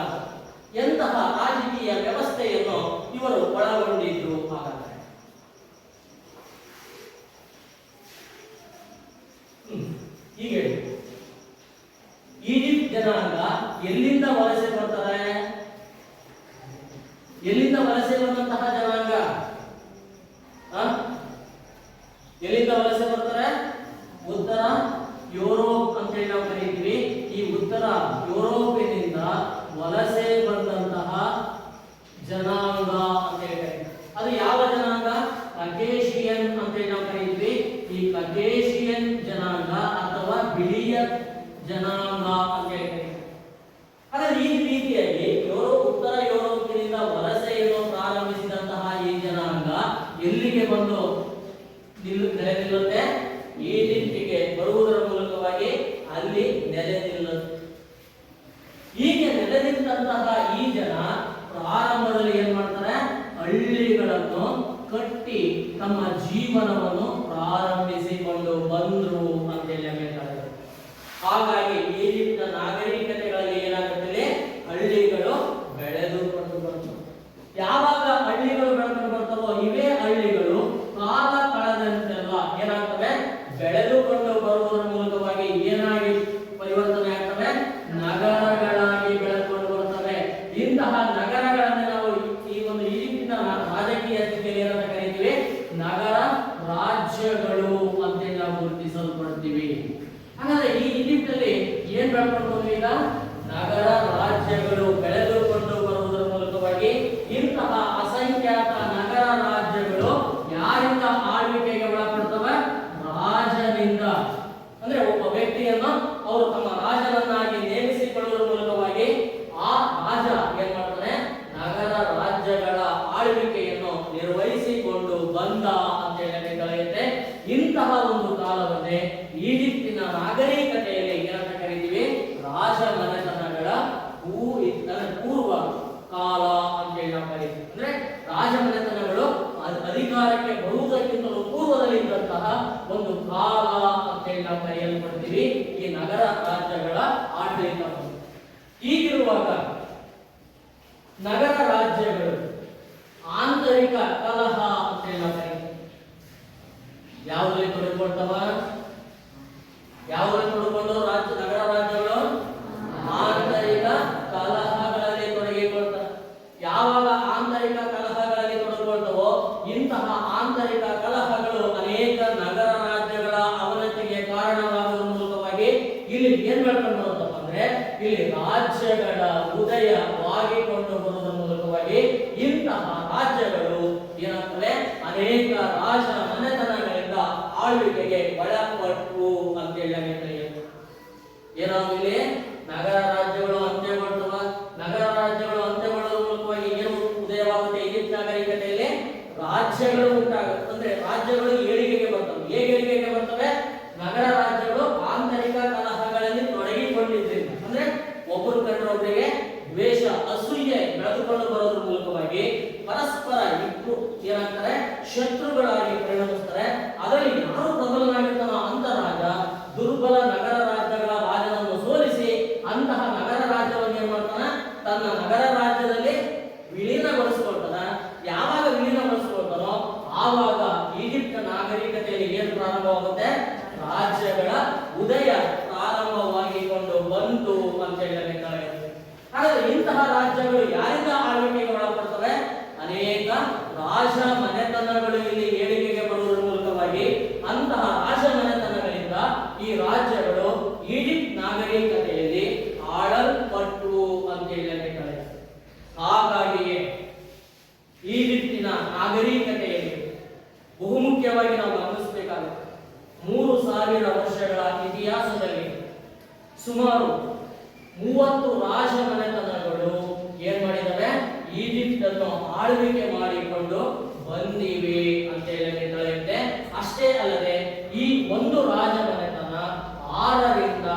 ಎಂತಹ ರಾಜಕೀಯ ವ್ಯವಸ್ಥೆಯನ್ನು ಇವರು ಒಳಗೊಂಡಿದ್ರು ಹಾಗಾದರೆ? ಹೀಗೆ ಈಜಿಪ್ಟ್ ಜನಾಂಗ ಎಲ್ಲಿಂದ ವಲಸೆ ಬರ್ತಾರೆ? ಎಲ್ಲಿಂದ ವಲಸೆ ಬಂದಂತಹ ಜನಾಂಗ? ಎಲ್ಲಿಂದ ವಲಸೆ ಬರ್ತಾರೆ? ಉತ್ತರ ಯುರೋಪ್ ಅಂತ ಹೇಳಿ ನಾವು ಕರೀತೀವಿ. ಈ ಉತ್ತರ ಯುರೋಪಿನಿಂದ ವಲಸೆ ಬಂದಂತಹ ಜನಾಂಗ ಅಂತ ಹೇಳಿ ಅದು ಯಾವ ಜನಾಂಗ? ಕಕೇಶಿಯನ್ ಅಂತ ಹೇಳಿ ನಾವು ಕರೀತೀವಿ. ಈ ಕಕೇಶಿಯನ್ ಜನಾಂಗ ಅಥವಾ ಬಿಳಿಯ ಜನಾಂಗ ಅಂತ ಹೇಳಿ. ಹಾಗಾದ್ರೆ ಈ ರೀತಿಯಾಗಿ ಉತ್ತರ ಯುರೋಪಿನಿಂದ ವಲಸೆಯನ್ನು ಪ್ರಾರಂಭಿಸಿದಂತಹ ಈ ಜನಾಂಗ ಎಲ್ಲಿಗೆ ಬಂದು ನೆಲೆ ನಿಲ್ಲುತ್ತೆ? ಈಜಿಪ್ಟಿಗೆ ಬರುವುದರ ಮೂಲಕವಾಗಿ ಅಲ್ಲಿ ನೆಲೆ ನಿಲ್ಲುತ್ತೆ. ಹೀಗೆ ನೆಲೆ ನಿಂತಹ ಈ ಜನ ಪ್ರಾರಂಭದಲ್ಲಿ ಏನ್ ಮಾಡ್ತಾರೆ? ಹಳ್ಳಿಗಳನ್ನು ಕಟ್ಟಿ ತಮ್ಮ ಜೀವನವನ್ನು ಪ್ರಾರಂಭಿಸಿಕೊಂಡು ಬಂದ್ರು ಅಂತ ಹೇಳ್ತಾರೆ. ಹಾಗಾಗಿ ಈಜಿಪ್ಟ್ ನಾಗರಿಕತೆಗಳಲ್ಲಿ ಏನಾಗುತ್ತದೆ? ಹಳ್ಳಿಗಳು ಬೆಳೆದುಕೊಂಡು ಬರ್ತವೆ. ಯಾವಾಗ ಹಳ್ಳಿಗಳು ಬೆಳೆದುಕೊಂಡು ಬರ್ತವೋ ಇವೇ ಹಳ್ಳಿಗಳು ಕಾಲ ಕಳೆದಂತೆಲ್ಲ ಏನಾಗ್ತವೆ? ಬೆಳೆದುಕೊಂಡು ಬರುವುದರ ಮೂಲಕವಾಗಿ ಏನಾಗಿ ಪರಿವರ್ತನೆ ಆಗ್ತವೆ? ನಗರಗಳಾಗಿ ಬೆಳೆದುಕೊಂಡು ಬರುತ್ತವೆ. ಇಂತಹ ನಗರಗಳನ್ನು ನಾವು ಈ ಒಂದು ಈಜಿಪ್ಟಿನ ರಾಜಕೀಯ ಸ್ಥಿತಿಯಲ್ಲಿ ಏನಂತ ಕರೀತೀವಿ? ನಗರ ರಾಜ್ಯಗಳು ಅಂತ ನಾವು ಗುರುತಿಸಲ್ಪಡ್ತೀವಿ. ಹಾಗಾದ್ರೆ ಈ ಈಜಿಪ್ಟಲ್ಲಿ ಏನ್ ಬೆಳ್ಕೊಂಡು ಬಂದ್ವಿ? ಈಗ ನಗರ ರಾಜ್ಯಗಳು ಬೆಳೆದುಕೊಂಡು ಬರುವುದರ ಮೂಲಕವಾಗಿ ಇಂತಹ ಅಸಂಖ್ಯಾತ ನಗರ ರಾಜ್ಯಗಳು ಯಾರಿಂದ ಆಳ್ವಿಕೆಗೆ ಒಳಪಡ್ತವೆ? ರಾಜನಿಂದ. ಅಂದ್ರೆ ಒಬ್ಬ ವ್ಯಕ್ತಿಯನ್ನು ಅವರು ತಮ್ಮ ರಾಜನನ್ನಾಗಿ ನೇಮಿಸಿಕೊಳ್ಳುವುದರ ಮೂಲಕವಾಗಿ ಆ ರಾಜ ಏನ್ ಮಾಡ್ತಾನೆ? ನಗರ ರಾಜ್ಯಗಳ ಆಳ್ವಿಕೆಯನ್ನು ನಿರ್ವಹಿಸಿಕೊಂಡು ಬಂದ ಅಂತ ಹೇಳಿ ಕಳೆಯುತ್ತೆ. ಇಂತಹ ಒಂದು ಕಾಲವನ್ನೇ ಈಜಿಪ್ಟಿನ ನಾಗರಿಕತೆಯಲ್ಲಿ ಏನಂತ ಕರೀತೀವಿ? ರಾಜಮನೆತನಗಳ ಪೂರ್ವ ಕಾಲ ಅಂತ ಹೇಳಿ ನಾವು ಕರೀತೀವಿ. ಅಂದ್ರೆ ರಾಜಮನೆತನಗಳು ಅಧಿಕಾರಕ್ಕೆ ಬರುವುದಕ್ಕಿಂತಲೂ ಪೂರ್ವದಲ್ಲಿ ಇದ್ದಂತಹ ಒಂದು ಕಾಲ ಅಂತ ಹೇಳಿ ನಾವು ಕರೆಯಲ್ಪಡ್ತೀವಿ ಈ ನಗರ ರಾಜ್ಯಗಳ ಆಡಳಿತ. ಹೀಗಿರುವಾಗ ನಗರ ರಾಜ್ಯಗಳು ಆಂತರಿಕ ಕಲಹ ಅಂತ ಹೇಳಿ ನಾವು ಕರೀತೀವಿ. ಯಾವುದರಲ್ಲಿ ತೊಡಗಿಕೊಳ್ತವ? ಯಾವುದರಲ್ಲಿ ತೊಡಗಿಕೊಂಡು ನಗರ ರಾಜ್ಯಗಳು ಆಂತರಿಕ ಕಲಹಗಳಲ್ಲಿ ತೊಡಗಿಕೊಳ್ತವೆ. ಯಾವಾಗ ಆಂತರಿಕ ಕಲಹಗಳಲ್ಲಿ ತೊಡಗಿಕೊಳ್ತವೋ ಇಂತಹ ಆಂತರಿಕ ಕಲಹಗಳು ಅನೇಕ ನಗರ ರಾಜ್ಯಗಳ ಅವನತಿಗೆ ಕಾರಣವಾಗುವ ಮೂಲಕವಾಗಿ ಇಲ್ಲಿ ಏನ್ ಬೆಳ್ಕೊಂಡು ಬರುತ್ತಪ್ಪ ಅಂದ್ರೆ ಇಲ್ಲಿ ರಾಜ್ಯಗಳ ಉದಯವಾಗಿಕೊಂಡು ಬರುವುದರ ಮೂಲಕವಾಗಿ ಇಂತಹ ರಾಜ್ಯಗಳು ಏನಾಗ್ತವೆ? ಅನೇಕ ರಾಜ ಮನೆತನಗಳಿಂದ ಆಳ್ವಿಕೆಗೆ ಒಳಪಟ್ಟು ಅಂತ ಹೇಳಿ ಏನಾದ್ರು ಇಲ್ಲಿ ನಗರ ರಾಜ್ಯಗಳು ಅಂತ್ಯಗೊಳ್ತವ. ನಗರ ರಾಜ್ಯಗಳು ಅಂತ್ಯಗೊಳ್ಳುವ ಮೂಲಕವಾಗಿ ಏನು ಉದಯವಾಗುತ್ತೆ? ಈಜಿಪ್ಟ್ ನಾಗರಿಕತೆಯಲ್ಲಿ ರಾಜ್ಯಗಳು ಉಂಟಾಗುತ್ತೆ. ಅಂದ್ರೆ ರಾಜ್ಯಗಳು ಏಳಿಗೆಗೆ ಬರ್ತವೆ. ಹೇಗೆ ಏಳಿಗೆಗೆ ಬರ್ತವೆ? ನಗರ ರಾಜ್ಯಗಳು ಆಂತರಿಕ ಕಲಹಗಳಲ್ಲಿ ತೊಡಗಿಕೊಂಡಿದ್ದರಿಂದ, ಅಂದ್ರೆ ಒಬ್ಬರು ಕಂಡ್ರೊಬ್ಬರಿಗೆ ದ್ವೇಷ ಅಸೂಯೆ ಬೆಳೆದುಕೊಂಡು ಬರೋದ್ರ ಮೂಲಕವಾಗಿ ಪರಸ್ಪರ ಇಬ್ಬರು ಏನಾಗ್ತಾರೆ? ಶತ್ರುಗಳಾಗಿ ಪರಿಣಮಿಸ್ತಾರೆ. ಅದರಲ್ಲಿ ಯಾರು ಪ್ರಬಲನಾಗಿರ್ತಾನೋ ಅಂತ ರಾಜ ದುರ್ಬಲ ನಗರ ರಾಜ್ಯಗಳ ರಾಜನನ್ನು ಸೋಲಿಸಿ ಅಂತಹ ನಗರ ರಾಜ್ಯವನ್ನು ಏನ್ ಮಾಡ್ತಾನ? ತನ್ನ ನಗರ ರಾಜ್ಯದಲ್ಲಿ ವಿಲೀನಗೊಳಿಸಿಕೊಳ್ತಾನ. ಯಾವಾಗ ವಿಲೀನಗೊಳಿಸಿಕೊಳ್ತಾನೋ ಆವಾಗ ಈಜಿಪ್ಟ್ ನಾಗರಿಕತೆಯಲ್ಲಿ ಏನು ಪ್ರಾರಂಭವಾಗುತ್ತೆ? ರಾಜ್ಯಗಳ ಉದಯ ಪ್ರಾರಂಭವಾಗಿಕೊಂಡು ಬಂತು ಅಂತ ಹೇಳಬೇಕಾಗುತ್ತೆ. ಹಾಗಾದ್ರೆ ಇಂತಹ ರಾಜ್ಯಗಳು ಯಾರಿಂದ ಆಳ್ವಿಕೆಗೆ ಒಳಪಡ್ತವೆ? ಅನೇಕ ರಾಜ ಮನೆತನಗಳು ಇಲ್ಲಿ ಏಳಿಗೆಗೆ ಬರುವುದರ ಮೂಲಕವಾಗಿ ಅಂತಹ ರಾಜ ಮನೆತನಗಳಿಂದ ಈ ರಾಜ್ಯಗಳು ಈಜಿಪ್ಟ್ ನಾಗರಿಕತೆಯಲ್ಲಿ ಆಳಲ್ಪಟ್ಟು ಅಂತ ಹೇಳಬೇಕಾಗುತ್ತೆ. ಹಾಗಾಗಿಯೇ ಈಜಿಪ್ಟಿನ ನಾಗರಿಕತೆಯಲ್ಲಿ ಬಹುಮುಖ್ಯವಾಗಿ ನಾವು ಗಮನಿಸಬೇಕಾಗುತ್ತೆ 3000 ವರ್ಷಗಳ ಇತಿಹಾಸದಲ್ಲಿ ಸುಮಾರು 30 ರಾಜ ಮನೆತನಗಳು ಏನ್ ಮಾಡಿದವೆ? ಈಜಿಪ್ಟ್ ಅನ್ನು ಆಳ್ವಿಕೆ ಮಾಡಿಕೊಂಡು ಬಂದಿವೆ ಅಂತ ಹೇಳುತ್ತೆ. ಅಷ್ಟೇ ಅಲ್ಲದೆ ಈ ಒಂದು ರಾಜ ಮನೆತನ 6ರಿಂದ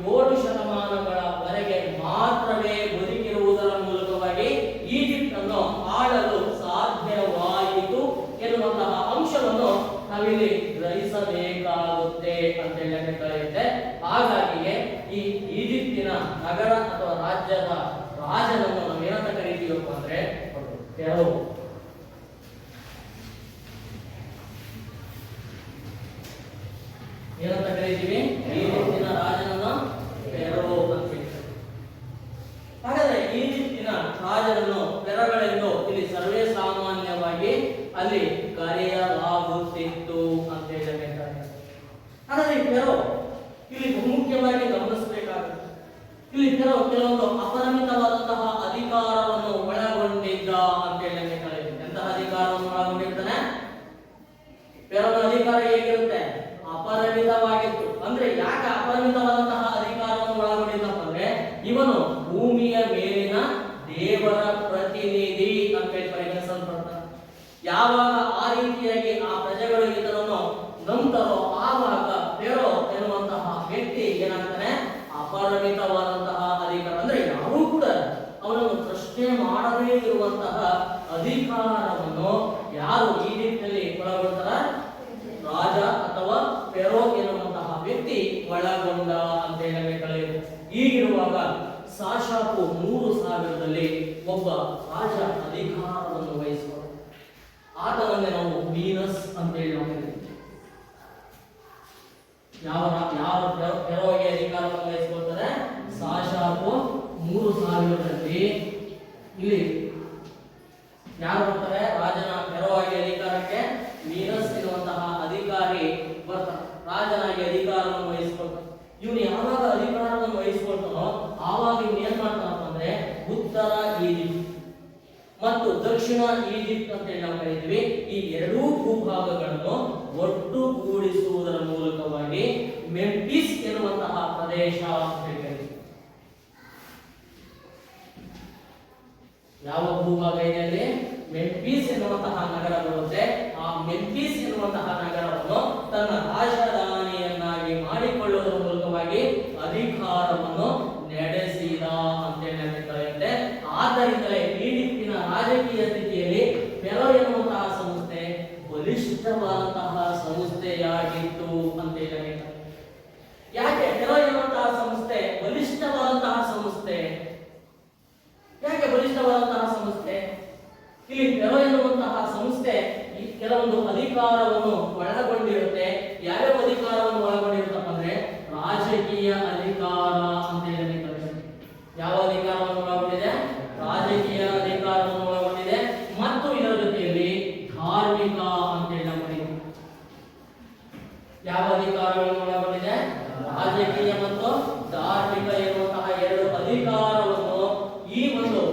7 ಶತಮಾನಗಳವರೆಗೆ ಮಾತ್ರವೇ ಬದುಕಿರುವುದರ ಮೂಲಕವಾಗಿ ಈಜಿಪ್ಟ್ ಅನ್ನು ಆಳಲು ಸಾಧ್ಯವಾಯಿತು ಎನ್ನುವಂತಹ ನಾವಿಲ್ಲಿ ಗ್ರಹಿಸಬೇಕಾಗುತ್ತೆ ಅಂತ ಹೇಳಿ ಕರೆಯುತ್ತೆ. ಹಾಗಾಗಿಯೇ ಈ ಈಜಿಪ್ತಿನ ನಗರ ಅಥವಾ ರಾಜ್ಯದ ರಾಜನನ್ನು ನಾವು ಏನಂತ ಕರಿತೀವಪ್ಪ ಅಂದ್ರೆ ಫೇರೋ. ಏನಂತ ಕರಿತೀವಿ? ಈಜಿಪ್ತಿನ ರಾಜನನ್ನು ಫೇರೋ ಅಂತ ಹೇಳ್ತಾರೆ. ಹಾಗಾದ್ರೆ ಈಜಿಪ್ತಿನ ರಾಜನನ್ನು ಫೇರೋಗಳೆಂದು ಇಲ್ಲಿ ಸರ್ವೇ ಸಾಮಾನ್ಯವಾಗಿ ಅಲ್ಲಿ ಕರೆಯಲಾಗುತ್ತಿತ್ತು ಅಂತ ಹೇಳಬೇಕಾಗಿದೆ. ಹಾಗಾದ್ರೆ ಫೇರೋ ಇಲ್ಲಿ ಮುಖ್ಯವಾಗಿ ಗಮನಿಸಬೇಕಾಗುತ್ತೆ. ಇಲ್ಲಿ ಫೇರೋ ಕೆಲವೊಂದು ಅಪರಿಮಿತವಾದಂತಹ ಅಧಿಕಾರವನ್ನು ಒಳಗೊಂಡಿದ್ದ ಅಂತ ಹೇಳಬೇಕಾಗಿದೆ. ಎಂತಹ ಅಧಿಕಾರವನ್ನು ಒಳಗೊಂಡಿರ್ತಾನೆ? ಫೇರೋನ ಅಧಿಕಾರ ಹೇಗಿರುತ್ತೆ? ಅಪರಿಮಿತವಾಗಿತ್ತು. ಅಂದ್ರೆ ಯಾಕೆ ಅಪರಿಮಿತವಾದಂತಹ ಅಧಿಕಾರವನ್ನು ಒಳಗೊಂಡಿದ್ದಪ್ಪ ಅಂದ್ರೆ ಇವನು ಭೂಮಿಯ ಮೇಲಿನ ದೇವರ ಪ್ರತಿನಿಧಿ ಅಂತ ಹೇಳಿ ಪರಿಗಣಿಸಲ್ಪಡ್ತಾನೆ. ಯಾವಾಗ ಆ ರೀತಿಯಾಗಿ ಆ ಪ್ರಜೆಗಳು ಇದನ್ನು ನಂಬುತ್ತಾರೋ ಆವಾಗ ಫೇರೋ ಎನ್ನುವಂತಹ ವ್ಯಕ್ತಿ ಏನಾಗ್ತಾನೆ? ಅಪರಿಮಿತವಾದಂತಹ ಅಧಿಕಾರ, ಅಂದ್ರೆ ಯಾರೂ ಕೂಡ ಅವನನ್ನು ಪ್ರಶ್ನೆ ಮಾಡದೇ ಇರುವಂತಹ ಅಧಿಕಾರವನ್ನು ಯಾರು ಈಜಿಪ್ಟ್ನಲ್ಲಿ ಒಳಗೊಳ್ತಾರ? ರಾಜ ಅಥವಾ ಫೇರೋ ಎನ್ನುವಂತಹ ವ್ಯಕ್ತಿ ಒಳಗೊಂಡ ಅಂತ ಹೇಳಬೇಕಾಗಿದೆ. ಹೀಗಿರುವಾಗ ಸಾಶಾಪು 3000ರಲ್ಲಿ ಒಬ್ಬ ರಾಜ ಅಧಿಕಾರವನ್ನು ವಹಿಸುವ ಆತನನ್ನೇ ನಾವು ವೀನಸ್ ಅಂತ ಹೇಳಿ ಯಾವ ಫೇರೋಗೆ ಅಧಿಕಾರವನ್ನು ವಹಿಸಿಕೊಳ್ತಾರೆ? ಸಾಶಾಪು 3000ರಲ್ಲಿ ಇಲ್ಲಿ ಯಾರು ಬರ್ತಾರೆ? ರಾಜನ ಫೇರೋಗೆ ಅಧಿಕಾರಕ್ಕೆ ವೀನಸ್ ಎನ್ನುವಂತಹ ಅಧಿಕಾರಿ ಬರ್ತಾನೆ. ರಾಜನಾಗಿ ಅಧಿಕಾರವನ್ನು ವಹಿಸಿಕೊಳ್ತಾನೆ. ಇವನು ಯಾವಾಗ ಅಧಿಕಾರವನ್ನು ವಹಿಸಿಕೊಳ್ತಾನೋ ಆವಾಗ ಇವನು ಏನ್ ಮಾಡ್ತಾನಪ್ಪ ಅಂದ್ರೆ ಉತ್ತರ ಈಜಿಪ್ಟ್ ಮತ್ತು ದಕ್ಷಿಣ ಈಜಿಪ್ಟ್ ಅಂತ ಹೇಳಿ ನಾವು ಕರೀತೀವಿ. ಈ ಎರಡೂ ಭೂಭಾಗಗಳನ್ನು ಒಟ್ಟುಗೂಡಿಸುವುದರ ಮೂಲಕವಾಗಿ ಮೆಂಫಿಸ್ ಎನ್ನುವಂತಹ ಪ್ರದೇಶ ಅಂತ ಹೇಳಿ. ಯಾವ ಭೂಭಾಗ ಇದೆ ಅಲ್ಲಿ? ಮೆಂಫಿಸ್ ಎನ್ನುವಂತಹ ನಗರ ಬರುತ್ತೆ. ಆ ಮೆಂಫಿಸ್ ಎನ್ನುವಂತಹ ನಗರವನ್ನು ತನ್ನ ರಾಜಧಾನಿಯನ್ನಾಗಿ ಮಾಡಿಕೊಳ್ಳುವುದರ ಮೂಲಕವಾಗಿ ಅಧಿಕಾರವನ್ನು ನಡೆಸಿದ ಅಂತ ಹೇಳುತ್ತೆ. ಆದ್ದರಿಂದಲೇ ಈಜಿಪ್ಟಿನ ರಾಜಕೀಯ ಸ್ಥಿತಿಯಲ್ಲಿ ಫೇರೋ ಎನ್ನುವಂತಹ ಸಂಸ್ಥೆ ಬಲಿಷ್ಠವಾದಂತಹ ಸಂಸ್ಥೆಯಾಗಿತ್ತು ಅಂತ ಹೇಳಬೇಕು. ಯಾಕೆ ಫೇರೋ ಎನ್ನುವಂತಹ ಸಂಸ್ಥೆ ಬಲಿಷ್ಠವಾದಂತಹ ಸಂಸ್ಥೆ? ಯಾಕೆ ಬಲಿಷ್ಠವಾದಂತಹ ಸಂಸ್ಥೆ? ಇಲ್ಲಿ ಫೇರೋ ಎನ್ನುವಂತಹ ಸಂಸ್ಥೆ ಕೆಲವೊಂದು ಅಧಿಕಾರವನ್ನು ಒಳಗೊಂಡಿರುತ್ತೆ. ಯಾವ್ಯಾವ ಅಧಿಕಾರವನ್ನು ಒಳಗೊಂಡಿರುತ್ತಪ್ಪ ಅಂದ್ರೆ ರಾಜಕೀಯ ಅಧಿಕಾರ ಅಂತ ಹೇಳಿ. ಯಾವ ಅಧಿಕಾರವನ್ನು ಒಳಗೊಂಡಿದೆ? ರಾಜಕೀಯ ಅಧಿಕಾರವನ್ನು ಒಳಗೊಂಡಿದೆ ಮತ್ತು ಇದರ ಜೊತೆಯಲ್ಲಿ ಧಾರ್ಮಿಕ ಅಂತ ಹೇಳಿ ನಾವು ಯಾವ ಅಧಿಕಾರವನ್ನು ಒಳಗೊಂಡಿದೆ? ರಾಜಕೀಯ ಮತ್ತು ಧಾರ್ಮಿಕ ಎನ್ನುವಂತಹ ಎರಡು ಅಧಿಕಾರವನ್ನು ಈ ಒಂದು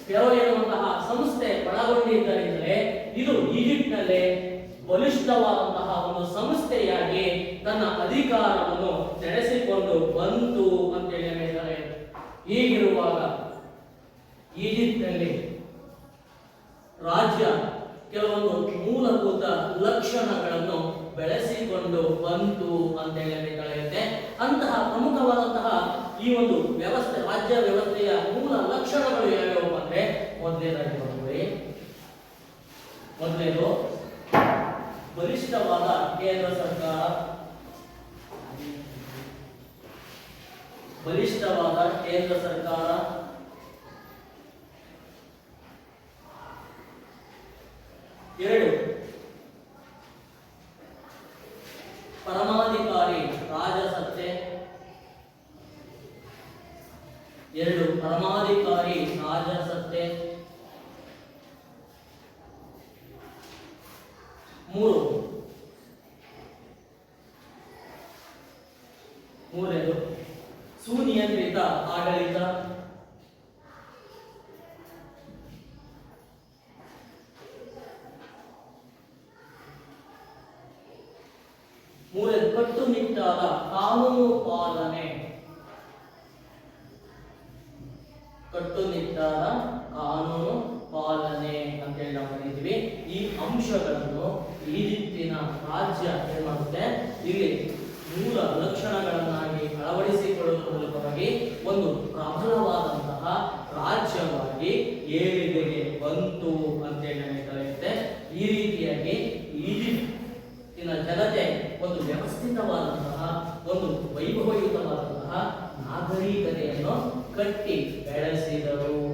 ಫೇರೋ ಎನ್ನುವಂತಹ ಸಂಸ್ಥೆ ಒಳಗೊಂಡಿದ್ದರಿಂದಲೇ ಇದು ಈಜಿಪ್ಟ್ನಲ್ಲೇ ಬಲಿಷ್ಠವಾದಂತಹ ಒಂದು ಸಂಸ್ಥೆಯಾಗಿ ತನ್ನ ಅಧಿಕಾರವನ್ನು ನಡೆಸಿಕೊಂಡು ಬಂತು ಅಂತ ಹೇಳಿದ್ದಾರೆ. ಹೀಗಿರುವಾಗ ಈಜಿಪ್ಟ್ನಲ್ಲಿ ರಾಜ್ಯ ಕೆಲವೊಂದು ಮೂಲಭೂತ ಲಕ್ಷಣಗಳನ್ನು ಬೆಳೆಸಿಕೊಂಡು ಬಂತು ಅಂತ ಹೇಳಬೇಕಾಗುತ್ತೆ. ಅಂತಹ ಪ್ರಮುಖವಾದಂತಹ ಈ ಒಂದು ವ್ಯವಸ್ಥೆ, ರಾಜ್ಯ ವ್ಯವಸ್ಥೆಯ ಮೂಲ ಲಕ್ಷಣಗಳು ಯಾವ್ಯಾವು ಅಂದ್ರೆ ಮೊದಲನೇದು ಬಲಿಷ್ಠವಾದ ಕೇಂದ್ರ ಸರ್ಕಾರ, ಬಲಿಷ್ಠವಾದ ಕೇಂದ್ರ ಸರ್ಕಾರ, ಎರಡು ಪರಮಾಧಿಕಾರಿ ರಾಜಸತ್ತೆ, ಮೂರನೇದು ಸುನಿಯಂತ್ರಿತ ಆಡಳಿತ, ಮೂರನೇದು ಕಟ್ಟುನಿಟ್ಟಾದ ಕಾನೂನು ಪಾಲನೆ, ಕಟ್ಟುನಿಟ್ಟಾದ ಕಾನೂನು ಪಾಲನೆ ಅಂತೇಳಿ ನಾವು ಕರೀತೀವಿ. ಈ ಅಂಶಗಳನ್ನು ಈಜಿಪ್ತಿನ ರಾಜ್ಯ ಏನ್ ಮಾಡುತ್ತೆ, ಇಲ್ಲಿ ಮೂಲ ಲಕ್ಷಣಗಳನ್ನಾಗಿ ಅಳವಡಿಸಿಕೊಳ್ಳುವ ಮೂಲಕವಾಗಿ ಒಂದು ಪ್ರಬಲವಾದಂತಹ ರಾಜ್ಯವಾಗಿ ಏಳಿಗೆಗೆ ಬಂತು ಅಂತೇಳಿ ನಮಗೆ ಕರೆಯುತ್ತೆ. ಈ ರೀತಿಯಾಗಿ ಈಜಿಪ್ಟಿನ ಸುಸಜ್ಜಿತವಾದಂತಹ ಒಂದು ವೈಭವಯುತವಾದಂತಹ ನಾಗರಿಕತೆಯನ್ನು ಕಟ್ಟಿ ಬೆಳೆಸಿದರು.